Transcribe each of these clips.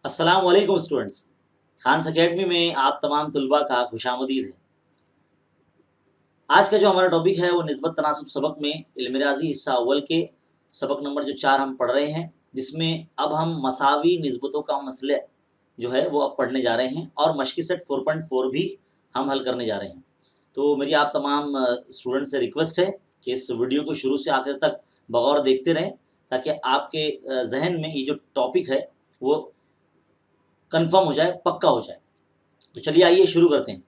अस्सलाम वालेकुम students. Khans academy में आप तमाम तुलबा का खुशामदीद है। आज का जो हमारा टॉपिक है वो निस्बत तनासुब सबक में इल्म रियाज़ी हिस्सा अव्वल के सबक नंबर जो 4 हम पढ़ रहे हैं, जिसमें अब हम मसावी निस्बतों का मसले जो है वो अब पढ़ने जा रहे हैं और मशक़ी सेट 4.4 भी हम हल करने जा रहे हैं। तो मेरी आप तमाम स्टूडेंट से रिक्वेस्ट है कि इस वीडियो को शुरू से आखिर तक बगौर देखते रहें, ताकि आपके ज़हन में ये जो टॉपिक है वो कन्फर्म हो जाए, पक्का हो जाए। तो चलिए आइए शुरू करते हैं।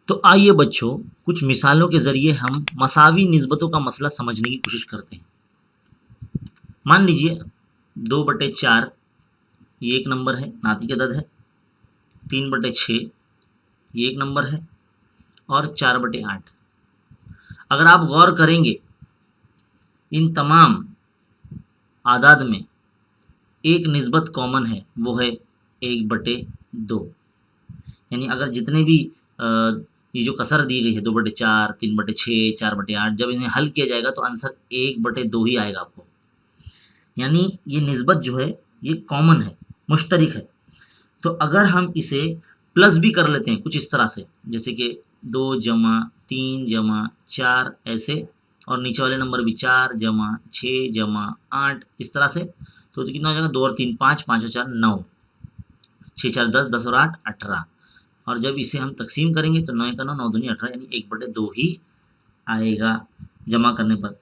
तो आइए बच्चों, कुछ मिसालों के ज़रिए हम मसावी निस्बतों का मसला समझने की कोशिश करते हैं। मान लीजिए 2/4 ये एक नंबर है, नाती अदद है। 3/6 ये एक नंबर है और 4/8। अगर आप गौर करेंगे, इन तमाम आदाद में एक निस्बत कॉमन है, वो है 1/2। यानी अगर जितने भी ये जो कसर दी गई है 2/4, 3/6, 4/8, जब इन्हें हल किया जाएगा तो आंसर 1/2 ही आएगा आपको। यानी ये निस्बत जो है ये कॉमन है, मुश्तरिक है। तो अगर हम इसे प्लस भी कर लेते हैं कुछ इस तरह से, जैसे कि 2 जमा 3 जमा 4 ऐसे, और नीचे वाले नंबर भी 4 जमा 6 जमा 8 इस तरह से, तो कितना हो जाएगा? 2 और 3 5, 5 और 4 9, 6 4 10, 10 और 8 18। और जब इसे हम तकसीम करेंगे तो 9 का 9, 9 दूनी 18, यानी 1/2 ही आएगा जमा करने पर।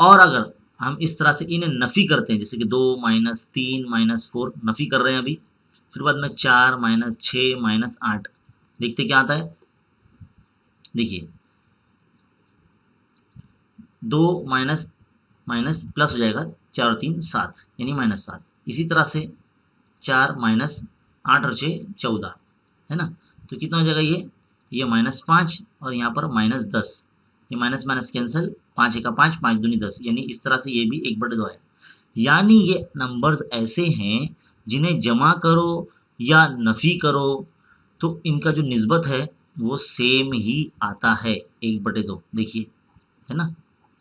और अगर हम इस तरह से इन्हें नफ़ी करते हैं, जैसे कि 2 - 3 - 4 नफ़ी कर रहे हैं अभी, फिर बाद में 4 - 6 - 8, देखते क्या आता है। देखिए 2 माइनस माइनस प्लस हो जाएगा, 4 और 3 7, यानी -7। इसी तरह से 4 - 8 और 6 14, है ना। तो कितना हो जाएगा ये -5 और यहाँ पर -10, ये माइनस माइनस कैंसिल, 5 एका 5, 5 दूनी 10, यानी इस तरह से ये भी 1/2 है। यानी ये नंबर्स ऐसे हैं जिन्हें जमा करो या नफ़ी करो तो इनका जो निस्बत है वो सेम ही आता है, 1/2। देखिए, है ना,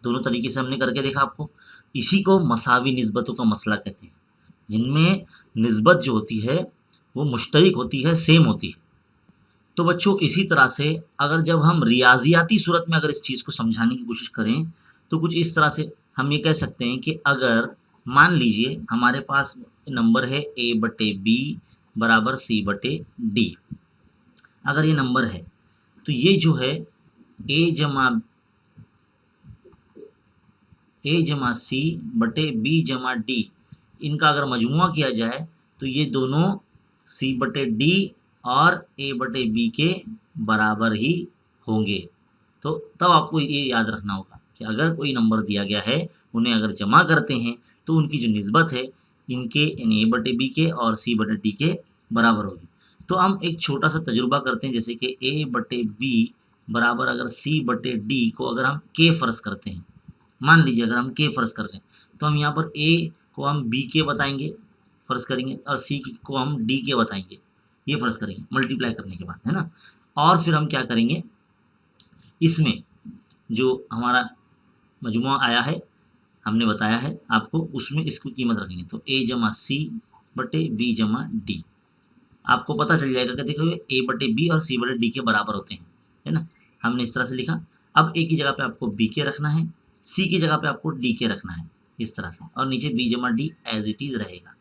दोनों तरीके से हमने करके देखा आपको। इसी को मसावी निस्बतों का मसला कहते हैं, जिनमें निस्बत जो होती है वो मुश्तरिक होती है, सेम होती है। तो बच्चों, इसी तरह से अगर जब हम रियाज़ियाती सूरत में अगर इस चीज़ को समझाने की कोशिश करें तो कुछ इस तरह से हम ये कह सकते हैं कि अगर मान लीजिए हमारे पास नंबर है a/b बराबर c/d। अगर ये नंबर है तो ये जो है a जमा c/b/d, इनका अगर मजमुआ किया जाए तो ये दोनों c/d और a/b के बराबर ही होंगे। तो तब आपको ये याद रखना होगा कि अगर कोई नंबर दिया गया है, उन्हें अगर जमा करते हैं तो उनकी जो निस्बत है इनके यानी a/b के और c/d के बराबर होगी। तो हम एक छोटा सा तजुर्बा करते हैं, जैसे कि a/b बराबर अगर c/d को अगर हम k फ़र्ज करते हैं, मान लीजिए अगर हम k फ़र्ज कर रहे हैं, तो हम यहाँ पर a को हम b के बताएंगे, फ़र्ज करेंगे, और c को हम d के बताएंगे, ये फ़र्ज करेंगे मल्टीप्लाई करने के बाद, है ना। और फिर हम क्या करेंगे, इसमें जो हमारा मजमुआ आया है, हमने बताया है आपको, उसमें इसको कीमत रखेंगे। तो a जमा c/b जमा d, आपको पता चल जाएगा कि देखो a/b और c/d के बराबर होते हैं, है ना। हमने इस तरह से लिखा। अब a की जगह पे आपको b के रखना है, c की जगह पे आपको d के रखना है, इस तरह से, और नीचे b जमा d एज इट इज़ रहेगा।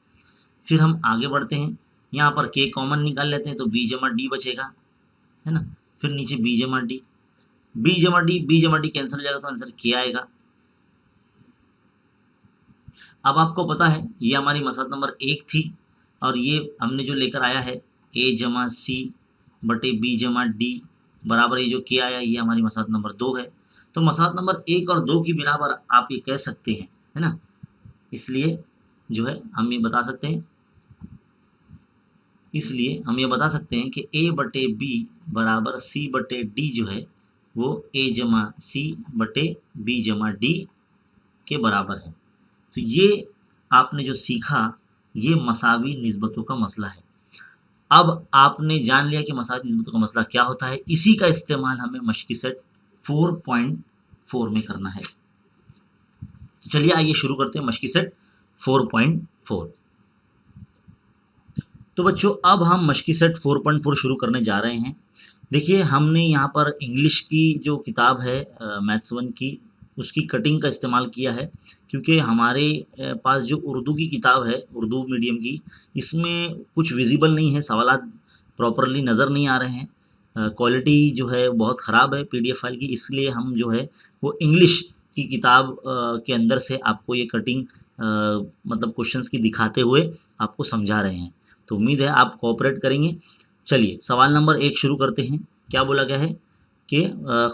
फिर हम आगे बढ़ते हैं, यहाँ पर k कॉमन निकाल लेते हैं तो b जमा d बचेगा, है ना। फिर नीचे b जमा d, b जमा d कैंसिल हो जाएगा तो आंसर k आएगा। अब आपको पता है ये हमारी मसला नंबर 1 थी, और ये हमने जो लेकर आया है a जमा c/b जमा d बराबर ये जो k आया, ये हमारी मसला नंबर 2 है। तो मसला नंबर 1 और 2 की बिना पर आप ये कह सकते हैं, है ना। इसलिए जो है हम ये बता सकते हैं, कि a/b बराबर c/d जो है वो a जमा c/b जमा d के बराबर है। तो ये आपने जो सीखा, ये मसावी निस्बतों का मसला है। अब आपने जान लिया कि मसावी निस्बतों का मसला क्या होता है। इसी का इस्तेमाल हमें मशक़ी सेट 4.4 में करना है। तो चलिए आइए शुरू करते हैं मशक़ी सेट 4.4। तो बच्चों अब हम मश्की सेट 4.4 शुरू करने जा रहे हैं। देखिए हमने यहाँ पर इंग्लिश की जो किताब है मैथ्स 1 की, उसकी कटिंग का इस्तेमाल किया है, क्योंकि हमारे पास जो उर्दू की किताब है, उर्दू मीडियम की, इसमें कुछ विजिबल नहीं है, सवालात प्रॉपरली नज़र नहीं आ रहे हैं, क्वालिटी जो है बहुत ख़राब है पीडीएफ फाइल की, इसलिए हम जो है वो इंग्लिश की किताब के अंदर से आपको ये कटिंग मतलब क्वेश्चंस की दिखाते हुए आपको समझा रहे हैं। तो उम्मीद है आप कोऑपरेट करेंगे। चलिए सवाल नंबर 1 शुरू करते हैं। क्या बोला गया है कि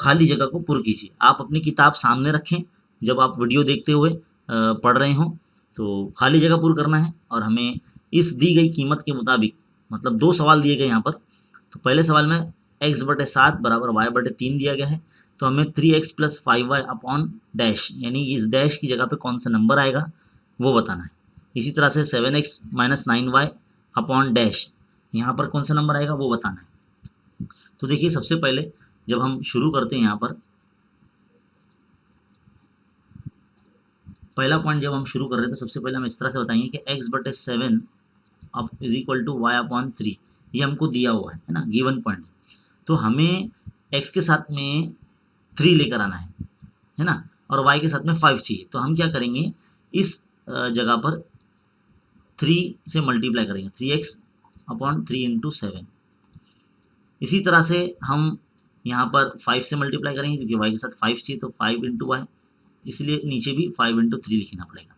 खाली जगह को पुर कीजिए। आप अपनी किताब सामने रखें जब आप वीडियो देखते हुए पढ़ रहे हों, तो खाली जगह पुर करना है और हमें इस दी गई कीमत के मुताबिक, मतलब 2 सवाल दिए गए यहाँ पर। तो पहले सवाल में x/7 बराबर y/3 दिया गया है, तो हमें 3x + 5y अपॉन डैश, यानी इस डैश की जगह पे कौन सा नंबर आएगा वो बताना है। इसी तरह से 7x - 9y अपॉन डैश, यहाँ पर कौन सा नंबर आएगा वो बताना है। तो देखिए सबसे पहले जब हम शुरू करते हैं यहाँ पर, पहला पॉइंट जब हम शुरू कर रहे हैं तो सबसे पहले हम इस तरह से बताएंगे कि x/7 अब = y/3, ये हमको दिया हुआ है ना, गिवन पॉइंट। तो हमें x के साथ में 3 लेकर आना है ना, और y के साथ में 5 चाहिए। तो हम क्या करेंगे, इस जगह पर 3 से मल्टीप्लाई करेंगे, 3x/3 × 7। इसी तरह से हम यहाँ पर 5 से मल्टीप्लाई करेंगे, क्योंकि y के साथ 5 चाहिए, तो 5 × y, इसलिए नीचे भी 5 × 3 लिखना पड़ेगा।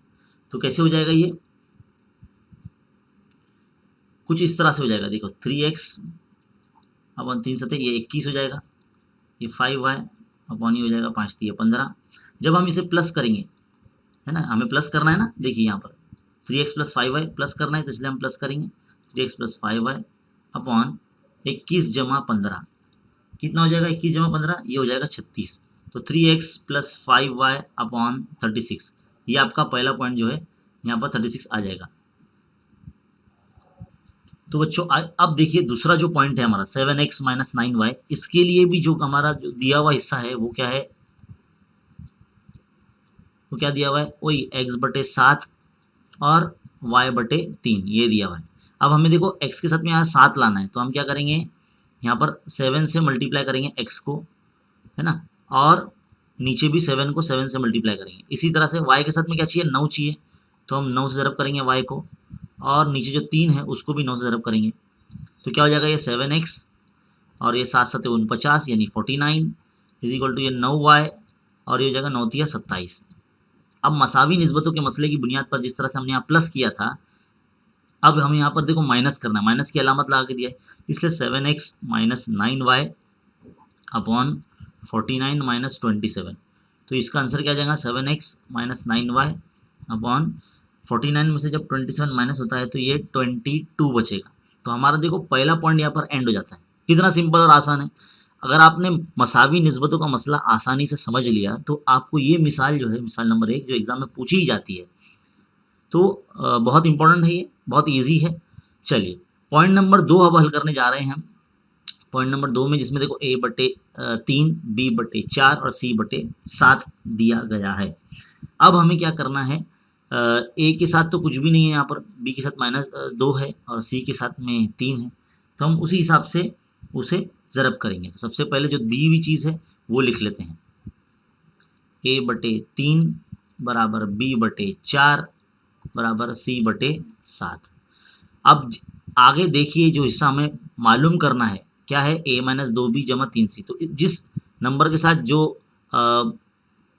तो कैसे हो जाएगा ये, कुछ इस तरह से हो जाएगा। देखो 3x/3 7 ये 21 हो जाएगा, ये 5y/ ये हो जाएगा 5 3 15। जब हम इसे प्लस करेंगे, है ना, हमें प्लस करना है ना, देखिए यहाँ पर 3x + 5y प्लस करना है, तो इसलिए हम प्लस करेंगे 3x + 5y अपॉन 21 + 15, कितना हो जाएगा 21 + 15, ये हो जाएगा 36। तो 3x + 5y अपॉन 36, ये आपका पहला पॉइंट जो है यहाँ पर 36 आ जाएगा। तो बच्चों अब देखिए दूसरा जो पॉइंट है हमारा 7x - 9y, इसके लिए भी जो हमारा जो दिया हुआ हिस्सा है वो क्या है, वो क्या दिया हुआ है, वही x/7 और y/3 ये दिया हुआ है। अब हमें देखो x के साथ में यहाँ 7 लाना है, तो हम क्या करेंगे, यहाँ पर 7 से मल्टीप्लाई करेंगे x को, है ना, और नीचे भी 7 को 7 से मल्टीप्लाई करेंगे। इसी तरह से y के साथ में क्या चाहिए, 9 चाहिए, तो हम 9 से ज़रब करेंगे y को, और नीचे जो 3 है उसको भी 9 से ज़रब करेंगे। तो क्या हो जाएगा, ये 7x और ये 7 7 49 यानी 49 = ये 9y, और ये हो जाएगा 9 3 27। अब मसावी निस्बतों के मसले की बुनियाद पर जिस तरह से हमने यहाँ प्लस किया था, अब हमें यहाँ पर देखो माइनस करना है, माइनस की अलामत लगा के दिया है, इसलिए 7x - 9y अपॉन 49 - 27। तो इसका आंसर क्या आ जाएगा, 7x - 9y अपॉन 49 में से जब 27 माइनस होता है तो ये 22 बचेगा। तो हमारा देखो पहला पॉइंट यहाँ पर एंड हो जाता है। कितना सिंपल और आसान है। अगर आपने मसावी निस्बतों का मसला आसानी से समझ लिया तो आपको ये मिसाल जो है, मिसाल नंबर 1 जो एग्जाम में पूछी ही जाती है, तो बहुत इंपॉर्टेंट है, ये बहुत ईजी है। चलिए पॉइंट नंबर 2 अब हल करने जा रहे हैं हम। पॉइंट नंबर 2 में जिसमें देखो a/3 b/4 और c/7 दिया गया है। अब हमें क्या करना है, ए के साथ तो कुछ भी नहीं है यहाँ पर, बी के साथ -2 है और सी के साथ में 3 है, तो हम उसी हिसाब से उसे ज़रब करेंगे। तो सबसे पहले जो दी हुई चीज़ है वो लिख लेते हैं, a/3 बराबर b/4 बराबर c/7। अब आगे देखिए जो हिस्सा हमें मालूम करना है क्या है, a - 2b = 3c। तो जिस नंबर के साथ जो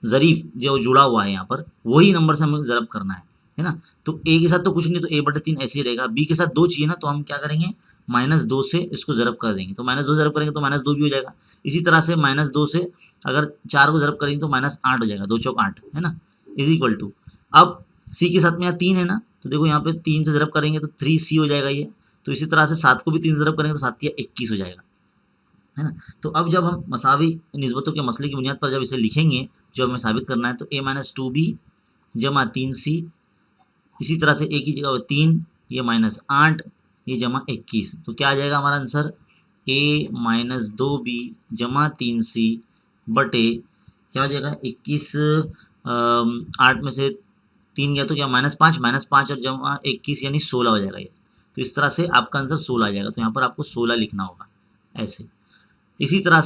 ज़रीफ जो जुड़ा हुआ है यहाँ पर, वही नंबर से हमें ज़रब करना है ना। तो a के साथ तो कुछ नहीं, तो a/3 ऐसे ही रहेगा। b के साथ 2 चाहिए ना, तो हम क्या करेंगे, -2 से इसको ज़रब कर देंगे, तो -2 ज़रब करेंगे तो -2 भी हो जाएगा। इसी तरह से -2 से अगर 4 को ज़रब करेंगे तो -8 हो जाएगा, 2 चौक 8, है ना, = अब c के साथ में यहाँ 3 है ना, तो देखो यहाँ पे 3 से ज़रब करेंगे तो 3c हो जाएगा ये। तो इसी तरह से 7 को भी 3 से ज़रब करेंगे तो 7 × 21 हो जाएगा, है ना। तो अब जब हम मसावी निस्बतों के मसले की बुनियाद पर जब इसे लिखेंगे, जो हमें साबित करना है, तो a - 2b = 3c, इसी तरह से a की जगह 3, ये -8, ये = 21। तो क्या आ जाएगा हमारा आंसर, a - 2b = 3c बटे क्या हो जाएगा 21, 8 में से 3 गया तो क्या -5 और = 21 यानी 16 हो जाएगा ये। तो इस तरह से आपका आंसर 16 आ जाएगा। तो यहाँ पर आपको 16 लिखना होगा ऐसे। इसी तरह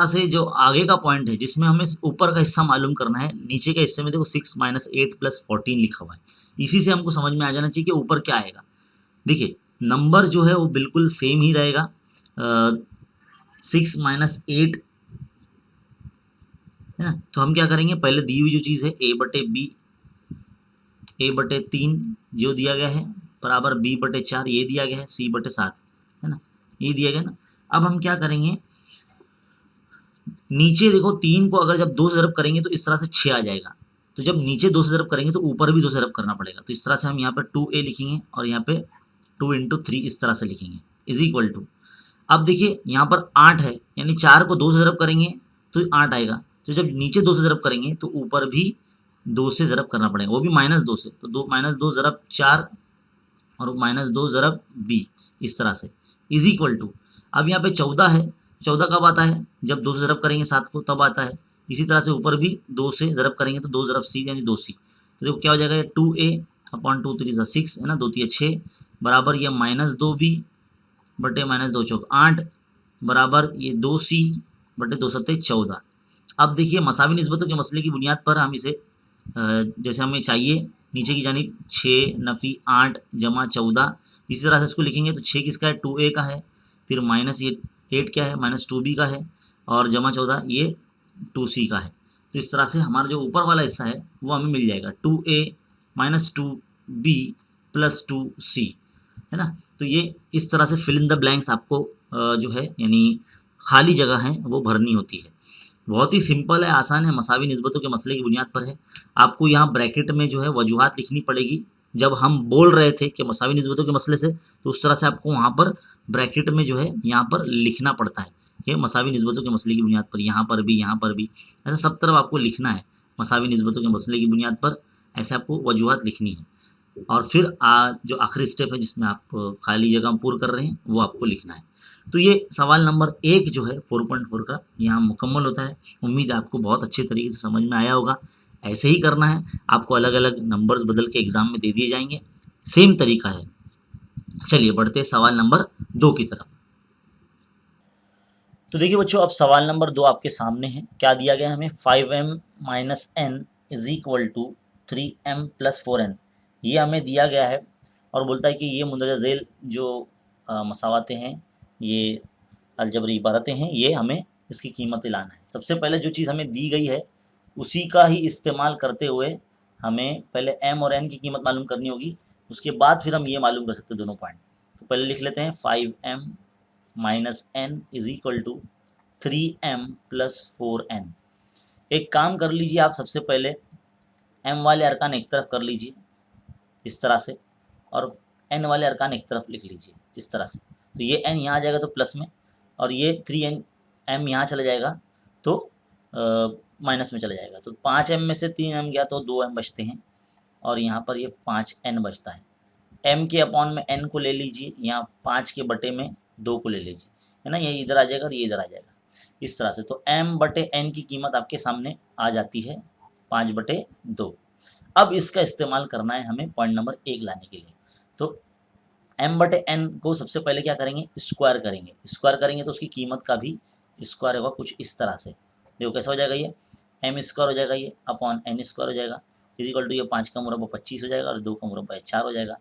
से जो आगे का पॉइंट है जिसमें हमें ऊपर का हिस्सा मालूम करना है, नीचे के हिस्से में देखो 6 - 8 + 14 लिखा हुआ है। इसी से हमको समझ में आ जाना चाहिए कि ऊपर क्या आएगा। देखिए नंबर जो है वो बिल्कुल सेम ही रहेगा, 6 - 8 है ना। तो हम क्या करेंगे, पहले दी हुई जो चीज़ है a/3 जो दिया गया है बराबर b/4 ये दिया गया है, c/7 है ना, ये दिया गया ना। अब हम क्या करेंगे, नीचे देखो 3 को अगर जब 2 से ज़रब करेंगे तो इस तरह से 6 आ जाएगा। तो जब नीचे 2 से ज़रब करेंगे तो ऊपर भी 2 से ज़रब करना पड़ेगा। तो इस तरह से हम यहाँ पे 2a लिखेंगे और यहाँ पे 2 × 3 इस तरह से लिखेंगे इज इक्वल टू। अब देखिए यहाँ पर 8 है, यानी 4 को 2 से ज़रब करेंगे तो 8 आएगा। तो जब नीचे 2 से ज़रब करेंगे तो ऊपर भी 2 से ज़रब करना पड़ेगा, वो भी -2 से। तो -2 ज़रब 4 और -2 ज़रब b इस तरह से इज इक्वल टू। अब यहाँ पे 14 है, 14 कब आता है, जब 2 से ज़रब करेंगे 7 को तब आता है। इसी तरह से ऊपर भी 2 से ज़रब करेंगे तो 2 ज़रब c यानी 2c। तो देखो क्या हो जाएगा, 2a/2 3 6 है ना, 2 3 6 बराबर ये -2b बटे -2 चौक 8 बराबर ये 2c बटे 2 7 14। अब देखिए मसावी निस्बतों के मसले की बुनियाद पर हम इसे जैसे हमें चाहिए नीचे की जानिब 6 नफ़ी 8 जमा 14, इसी तरह से इसको लिखेंगे। तो 6 किसका है, 2a का है, फिर माइनस ये 8 क्या है, -2b का है, और जमा 14 ये 2c का है। तो इस तरह से हमारा जो ऊपर वाला हिस्सा है वो हमें मिल जाएगा 2a - 2b + 2c है ना। तो ये इस तरह से फिल इन द ब्लैंक्स आपको जो है यानी खाली जगह है वो भरनी होती है। बहुत ही सिंपल है, आसान है, मसावी निस्बतों के मसले की बुनियाद पर है। आपको यहाँ ब्रैकेट में जो है वजूहात लिखनी पड़ेगी। जब हम बोल रहे थे कि मसावी निस्बतों के मसले से, तो उस तरह से आपको वहाँ पर ब्रैकेट में जो है यहाँ पर लिखना पड़ता है कि मसावी निस्बतों के मसले की बुनियाद पर, यहाँ पर भी ऐसा सब तरफ आपको लिखना है। मसावी निस्बतों के मसले की बुनियाद पर ऐसे आपको वजूहात लिखनी है। और फिर जो आखिरी स्टेप है जिसमें आप खाली जगह पूर्ण कर रहे हैं वो आपको लिखना है। तो ये सवाल नंबर 1 जो है 4.4 का यहाँ मुकम्मल होता है। उम्मीद है आपको बहुत अच्छे तरीके से समझ में आया होगा। ऐसे ही करना है, आपको अलग अलग नंबर्स बदल के एग्ज़ाम में दे दिए जाएंगे, सेम तरीका है। चलिए बढ़ते हैं सवाल नंबर 2 की तरफ। तो देखिए बच्चों, अब सवाल नंबर 2 आपके सामने है। क्या दिया गया हमें, 5m - n = 3m + 4n ये हमें दिया गया है और बोलता है कि ये मुंदरजा झेल जो मसावातें हैं, ये अलजबरी इबारतें हैं, ये हमें इसकी कीमत लाना है। सबसे पहले जो चीज़ हमें दी गई है उसी का ही इस्तेमाल करते हुए हमें पहले m और n की कीमत मालूम करनी होगी, उसके बाद फिर हम ये मालूम कर सकते हैं दोनों पॉइंट। तो पहले लिख लेते हैं 5m - n = 3m + 4n। एक काम कर लीजिए आप, सबसे पहले m वाले अरकान एक तरफ कर लीजिए इस तरह से, और n वाले अरकान एक तरफ लिख लीजिए इस तरह से। तो ये n यहाँ आ जाएगा तो प्लस में, और ये 3n m यहाँ चला जाएगा तो माइनस में चला जाएगा। तो 5m में से 3m गया तो 2m बचते हैं, और यहाँ पर ये 5n बचता है। m के अपॉन में n को ले लीजिए, यहाँ 5 के बटे में 2 को ले लीजिए, है ना, ये इधर आ जाएगा और ये इधर आ जाएगा इस तरह से। तो m/n की कीमत आपके सामने आ जाती है 5/2। अब इसका इस्तेमाल करना है हमें पॉइंट नंबर 1 लाने के लिए। तो m/n को सबसे पहले क्या करेंगे, स्क्वायर करेंगे। स्क्वायर करेंगे तो उसकी कीमत का भी स्क्वायर होगा कुछ इस तरह से। देखो कैसा हो जाएगा, ये m² हो जाएगा, ये अपॉन n² हो जाएगा, इक्वल टू ये 5 का मुरब्बा 25 हो जाएगा और 2 का मुरब्बा 4 हो जाएगा।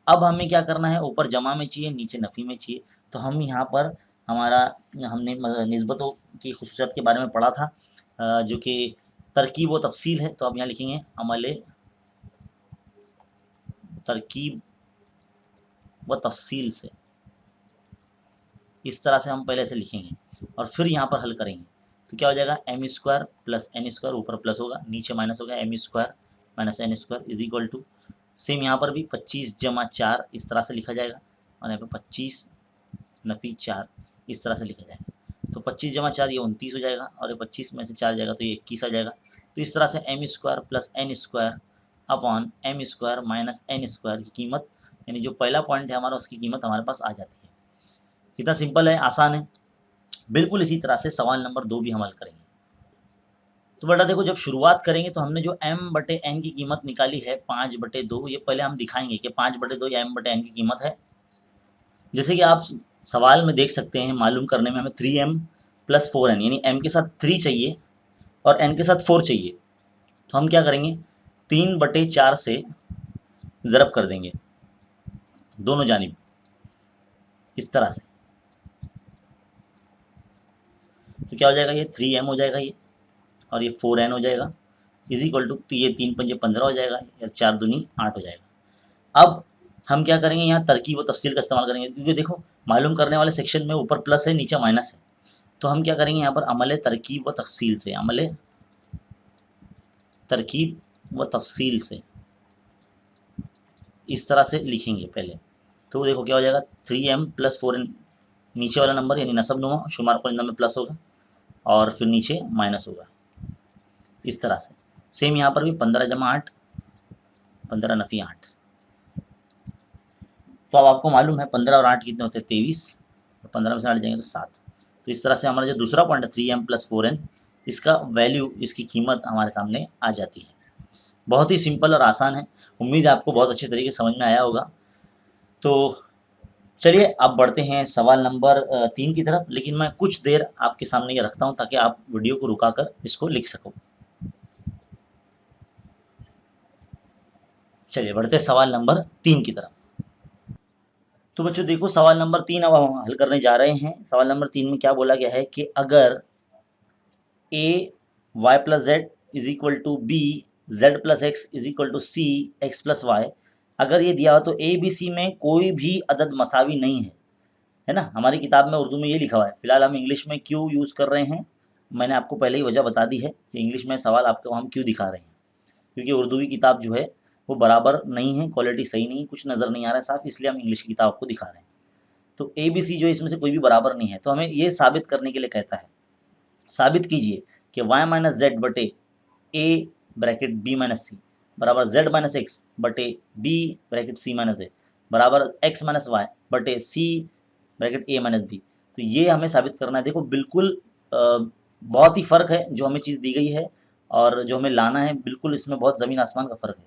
अब हमें क्या करना है, ऊपर जमा में चाहिए, नीचे नफ़ी में चाहिए। तो हम यहाँ पर हमने निस्बतों की खुसूसियत के बारे में पढ़ा था, जो कि तरकीब व तफसील है। तो अब यहाँ लिखेंगे अमल तरकीब व तफसील से, इस तरह से हम पहले से लिखेंगे और फिर यहाँ पर हल करेंगे। तो क्या हो जाएगा, m² + n², ऊपर प्लस होगा नीचे माइनस होगा, m² - n² = सेम यहाँ पर भी 25 जमा 4 इस तरह से लिखा जाएगा, और यहाँ पर 25 नफ़ी 4 इस तरह से लिखा जाएगा। तो 25 जमा 4 ये 29 हो जाएगा, और ये 25 में से 4 जाएगा तो ये 21 आ जाएगा। तो इस तरह से m² + n² upon m² - n² की कीमत, यानी जो पहला पॉइंट है हमारा उसकी कीमत हमारे पास आ जाती है। कितना सिंपल है, आसान है। बिल्कुल इसी तरह से सवाल नंबर 2 भी हम हल करेंगे। तो बेटा देखो, जब शुरुआत करेंगे तो हमने जो m/n की कीमत निकाली है 5/2, ये पहले हम दिखाएंगे कि 5/2 या m/n की कीमत है। जैसे कि आप सवाल में देख सकते हैं, मालूम करने में हमें 3m + 4n, यानी m के साथ 3 चाहिए और n के साथ 4 चाहिए। तो हम क्या करेंगे, 3/4 से ज़रब कर देंगे दोनों जानिब, इस तरह से। तो क्या हो जाएगा, ये 3m हो जाएगा ये, और ये 4n हो जाएगा, इज इक्वल टू, तो ये 3 पंजे 15 हो जाएगा, या 4 दूनी 8 हो जाएगा। अब हम क्या करेंगे, यहाँ तरकीब व तफसील का इस्तेमाल करेंगे, क्योंकि देखो मालूम करने वाले सेक्शन में ऊपर प्लस है, नीचे माइनस है। तो हम क्या करेंगे, यहाँ पर अमल तरकीब व तफसील से, अमल तरकीब व तफसील से इस तरह से लिखेंगे पहले। तो देखो क्या हो जाएगा, 3m + 4n, नीचे वाला नंबर यानी नसब नुमा शुमार कुंजिंदा में प्लस होगा और फिर नीचे माइनस होगा, इस तरह से। सेम यहाँ पर भी 15 × 8, 15 × 9 = 8। तो अब आपको मालूम है 15 और 8 कितने होते हैं, 23, और 15 में से 8 जाएंगे तो 7। तो इस तरह से हमारा जो दूसरा पॉइंट है 3m + 4n, इसका वैल्यू, इसकी कीमत हमारे सामने आ जाती है। बहुत ही सिंपल और आसान है। उम्मीद है आपको बहुत अच्छे तरीके से समझ में आया होगा। तो चलिए अब बढ़ते हैं सवाल नंबर 3 की तरफ, लेकिन मैं कुछ देर आपके सामने ये रखता हूँ ताकि आप वीडियो को रुकाकर इसको लिख सको। चलिए बढ़ते हैं सवाल नंबर 3 की तरफ। तो बच्चों देखो, सवाल नंबर 3 अब हम हल करने जा रहे हैं। सवाल नंबर 3 में क्या बोला गया है कि अगर a y + z = b z + x = c x + y, अगर ये दिया हो तो a b c में कोई भी अदद मसावी नहीं है ना। हमारी किताब में उर्दू में ये लिखा हुआ है। फिलहाल हम इंग्लिश में क्यों यूज़ कर रहे हैं, मैंने आपको पहले ही वजह बता दी है कि इंग्लिश में सवाल आपको हम क्यों दिखा रहे हैं, क्योंकि उर्दू की किताब जो है वो बराबर नहीं है, क्वालिटी सही नहीं है, कुछ नज़र नहीं आ रहा है साफ, इसलिए हम इंग्लिश की किताब आपको दिखा रहे हैं। तो ए बी सी जो इसमें से कोई भी बराबर नहीं है, तो हमें ये साबित करने के लिए कहता है, साबित कीजिए कि y - z बटे a ब्रैकेट b - c बराबर z - x बटे b ब्रैकेट c - a बराबर x - y बटे c ब्रैकेट a - b। तो ये हमें साबित करना है। देखो बिल्कुल बहुत ही फ़र्क है जो हमें चीज़ दी गई है और जो हमें लाना है, बिल्कुल इसमें बहुत ज़मीन आसमान का फ़र्क है।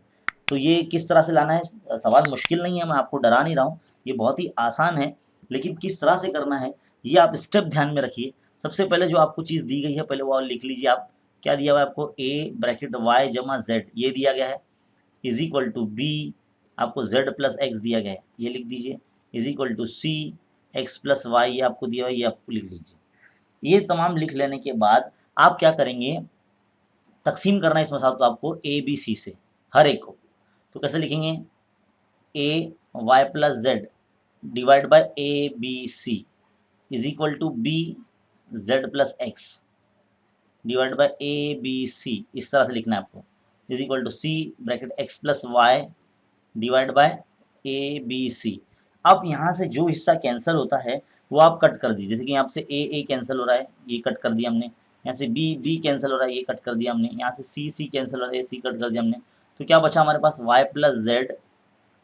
तो ये किस तरह से लाना है, सवाल मुश्किल नहीं है, मैं आपको डरा नहीं रहा हूँ, ये बहुत ही आसान है, लेकिन किस तरह से करना है ये आप स्टेप ध्यान में रखिए। सबसे पहले जो आपको चीज़ दी गई है पहले वो लिख लीजिए आप। क्या दिया हुआ है आपको, a ब्रैकेट y जमा z ये दिया गया है, इज इक्वल टू b आपको z + x दिया गया है, ये लिख दीजिए, is equal to c x + y ये आपको दिया हुआ है, ये आपको लिख लीजिए। ये तमाम लिख लेने के बाद आप क्या करेंगे, तकसीम करना है इस मसाल को आपको a b c से, हर एक को। तो कैसे लिखेंगे, a y + z divide by a b c is equal to b z + x divide by a b c, इस तरह से लिखना है आपको, is equal to c bracket x + y divide by a b c. अब यहाँ से जो हिस्सा कैंसिल होता है वो आप कट कर दीजिए। जैसे कि यहाँ से ए कैंसिल हो रहा है, ये कट कर दिया हमने। यहाँ से बी कैंसिल हो रहा है, ये कट कर दिया हमने। यहाँ से सी कैंसिल हो रहा है, सी कट कर दिया हमने। तो क्या बचा हमारे पास, y + z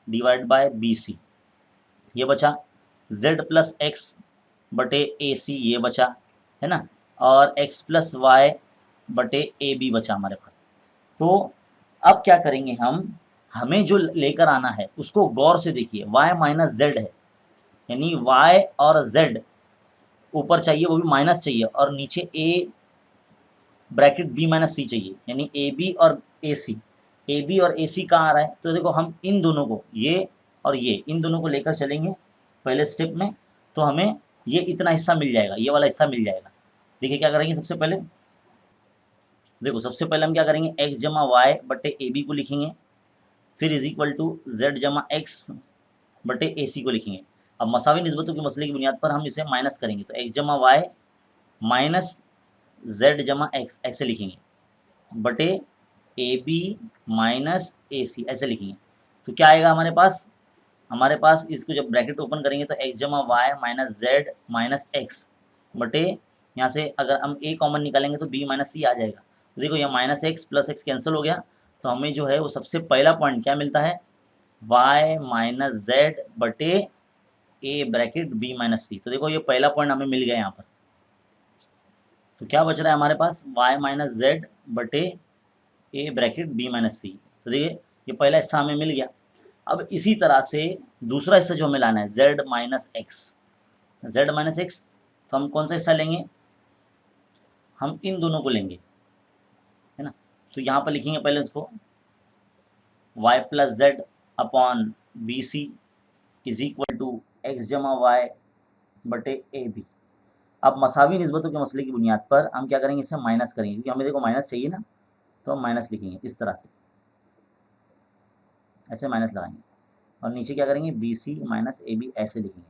divide by b c, ये बचा। z + x बटे ए सी ये बचा, है ना, और x + y बटे ए बी बचा हमारे पास। तो अब क्या करेंगे हम, हमें जो लेकर आना है उसको गौर से देखिए, y - z है, यानी y और z ऊपर चाहिए, वो भी माइनस चाहिए, और नीचे a ब्रैकेट b - c चाहिए, यानी ए बी और ए सी कहाँ आ रहा है। तो देखो हम इन दोनों को, ये और ये, इन दोनों को लेकर चलेंगे पहले स्टेप में, तो हमें ये इतना हिस्सा मिल जाएगा, ये वाला हिस्सा मिल जाएगा। देखिए क्या करेंगे, सबसे पहले देखो, सबसे पहले हम क्या करेंगे, x जमा वाई बटे ए बी को लिखेंगे, फिर इज इक्वल टू z जमा एक्स बटे ए सी को लिखेंगे। अब मसावी निस्बतों के मसले की बुनियाद पर हम इसे माइनस करेंगे, तो x जमा वाई माइनस z जमा एक्स ऐसे लिखेंगे, बटे ए बी माइनस ए सी ऐसे लिखेंगे। तो क्या आएगा हमारे पास इसको जब ब्रैकेट ओपन करेंगे तो x जमा y minus z minus x बटे, यहाँ से अगर हम a कॉमन निकालेंगे तो b माइनस सी आ जाएगा। तो देखो ये minus x plus x cancel हो गया, तो हमें जो है वो सबसे पहला पॉइंट क्या मिलता है, y माइनस जेड बटे a ब्रैकेट b माइनस सी। तो देखो ये पहला पॉइंट हमें मिल गया यहाँ पर। तो क्या बच रहा है हमारे पास y माइनस जेड बटे ए ब्रैकेट बी माइनस सी। तो देखिए ये पहला हिस्सा हमें मिल गया। अब इसी तरह से दूसरा हिस्सा जो हमें लाना है z minus x, Z minus x, तो हम कौन सा हिस्सा लेंगे, हम इन दोनों को लेंगे, है ना। तो यहाँ पर लिखेंगे पहले इसको y plus z upon b c is equal to x जमा वाई बटे ए बी। अब मसावी निस्बतों के मसले की बुनियाद पर हम क्या करेंगे, इसे माइनस करेंगे, क्योंकि हमें देखो माइनस चाहिए ना, तो हम माइनस लिखेंगे इस तरह से, ऐसे माइनस लगाएंगे और नीचे क्या करेंगे b c minus a b ऐसे लिखेंगे।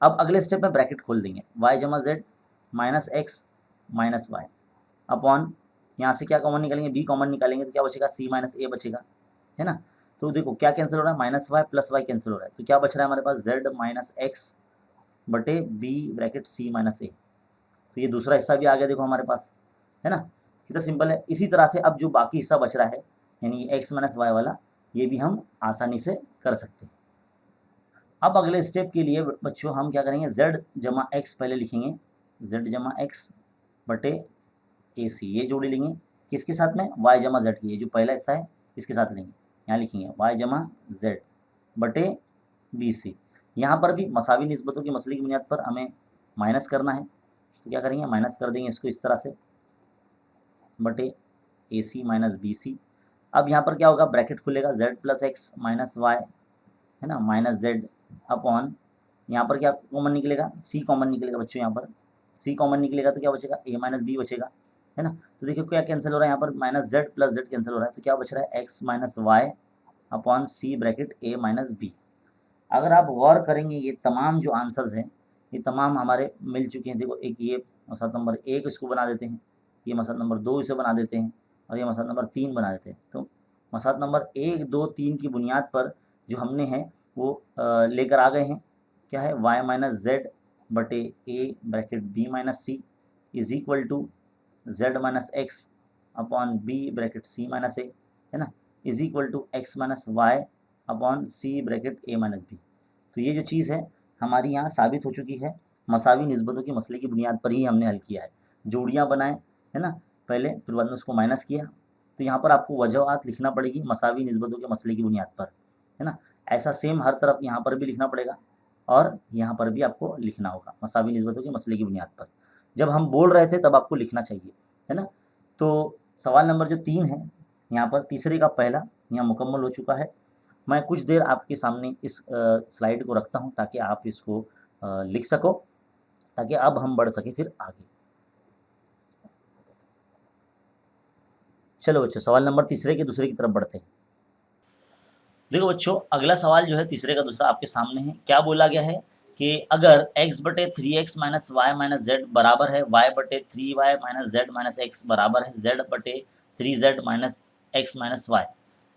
अब अगले स्टेप में ब्रैकेट खोल देंगे वाई जमा z minus x minus y upon, यहाँ से क्या कॉमन निकालेंगे, बी कॉमन निकालेंगे तो क्या बचेगा सी माइनस ए बचेगा, है ना। तो देखो क्या कैंसिल हो रहा है, minus y plus y cancel हो रहा है, तो क्या बच रहा है हमारे पास जेड माइनस एक्स बटे b bracket c minus a. तो ये दूसरा हिस्सा भी आ गया देखो हमारे पास, है ना। कितना सिंपल है। इसी तरह से अब जो बाकी हिस्सा बच रहा है यानी एक्स माइनस वाई वाला, ये भी हम आसानी से कर सकते हैं। अब अगले स्टेप के लिए बच्चों हम क्या करेंगे, z जमा एक्स पहले लिखेंगे, z जमा एक्स बटे ए सी, ये जोड़ी लेंगे किसके साथ में, y जमा जेड की, ये जो पहला हिस्सा है इसके साथ लेंगे, यहाँ लिखेंगे y जमा जेड बटे बी सी। यहाँ पर भी मसावी निस्बतों की मसले की बुनियाद पर हमें माइनस करना है, तो क्या करेंगे माइनस कर देंगे इसको इस तरह से बटे ए सी माइनस बी सी। अब यहाँ पर क्या होगा, ब्रैकेट खुलेगा z plus x minus y, है ना, माइनस जेड अपॉन, यहाँ पर क्या कॉमन निकलेगा, सी कॉमन निकलेगा बच्चों, यहाँ पर सी कॉमन निकलेगा तो क्या बचेगा ए माइनस बी बचेगा, है ना। तो देखिए क्या कैंसिल हो रहा है, यहाँ पर minus z plus z cancel हो रहा है, तो क्या बच रहा है x minus y upon c bracket a minus B. अगर आप गौर करेंगे ये तमाम जो आंसर्स हैं ये तमाम हमारे मिल चुके हैं। देखो एक ये मसला नंबर 1 इसको बना देते हैं, ये मसला नंबर 2 इसे बना देते हैं और ये मसला नंबर 3 बना देते हैं। तो मसला नंबर 1, 2, 3 की बुनियाद पर जो हमने है वो लेकर आ गए हैं, क्या है y माइनस जेड बटे a bracket b minus c is equal to z minus x upon b bracket c minus a, है ना, is equal to x minus y upon c bracket a minus b. तो ये जो चीज़ है हमारी यहाँ साबित हो चुकी है, मसावी निस्बतों के मसले की बुनियाद पर ही हमने हल किया है। जोड़ियाँ बनाए, है ना, पहले, फिर बाद में उसको माइनस किया। तो यहाँ पर आपको वजूहात लिखना पड़ेगी मसावी निस्बतों के मसले की बुनियाद पर, है ना। ऐसा सेम हर तरफ यहाँ पर भी लिखना पड़ेगा और यहाँ पर भी आपको लिखना होगा मसावी निस्बतों के मसले की बुनियाद पर। जब हम बोल रहे थे तब आपको लिखना चाहिए, है ना। तो सवाल नंबर जो 3 है यहाँ पर, तीसरे का पहला यहाँ मुकम्मल हो चुका है। मैं कुछ देर आपके सामने इस स्लाइड को रखता हूँ ताकि आप इसको लिख सको, ताकि अब हम बढ़ सके फिर आगे। चलो बच्चों सवाल नंबर तीसरे के दूसरे की तरफ बढ़ते हैं। देखो बच्चों अगला सवाल जो है तीसरे का दूसरा आपके सामने है। क्या बोला गया है कि अगर x बटे 3x minus Y minus Z बराबर है y बटे 3y minus z minus x बराबर है z बटे 3z minus x minus Y,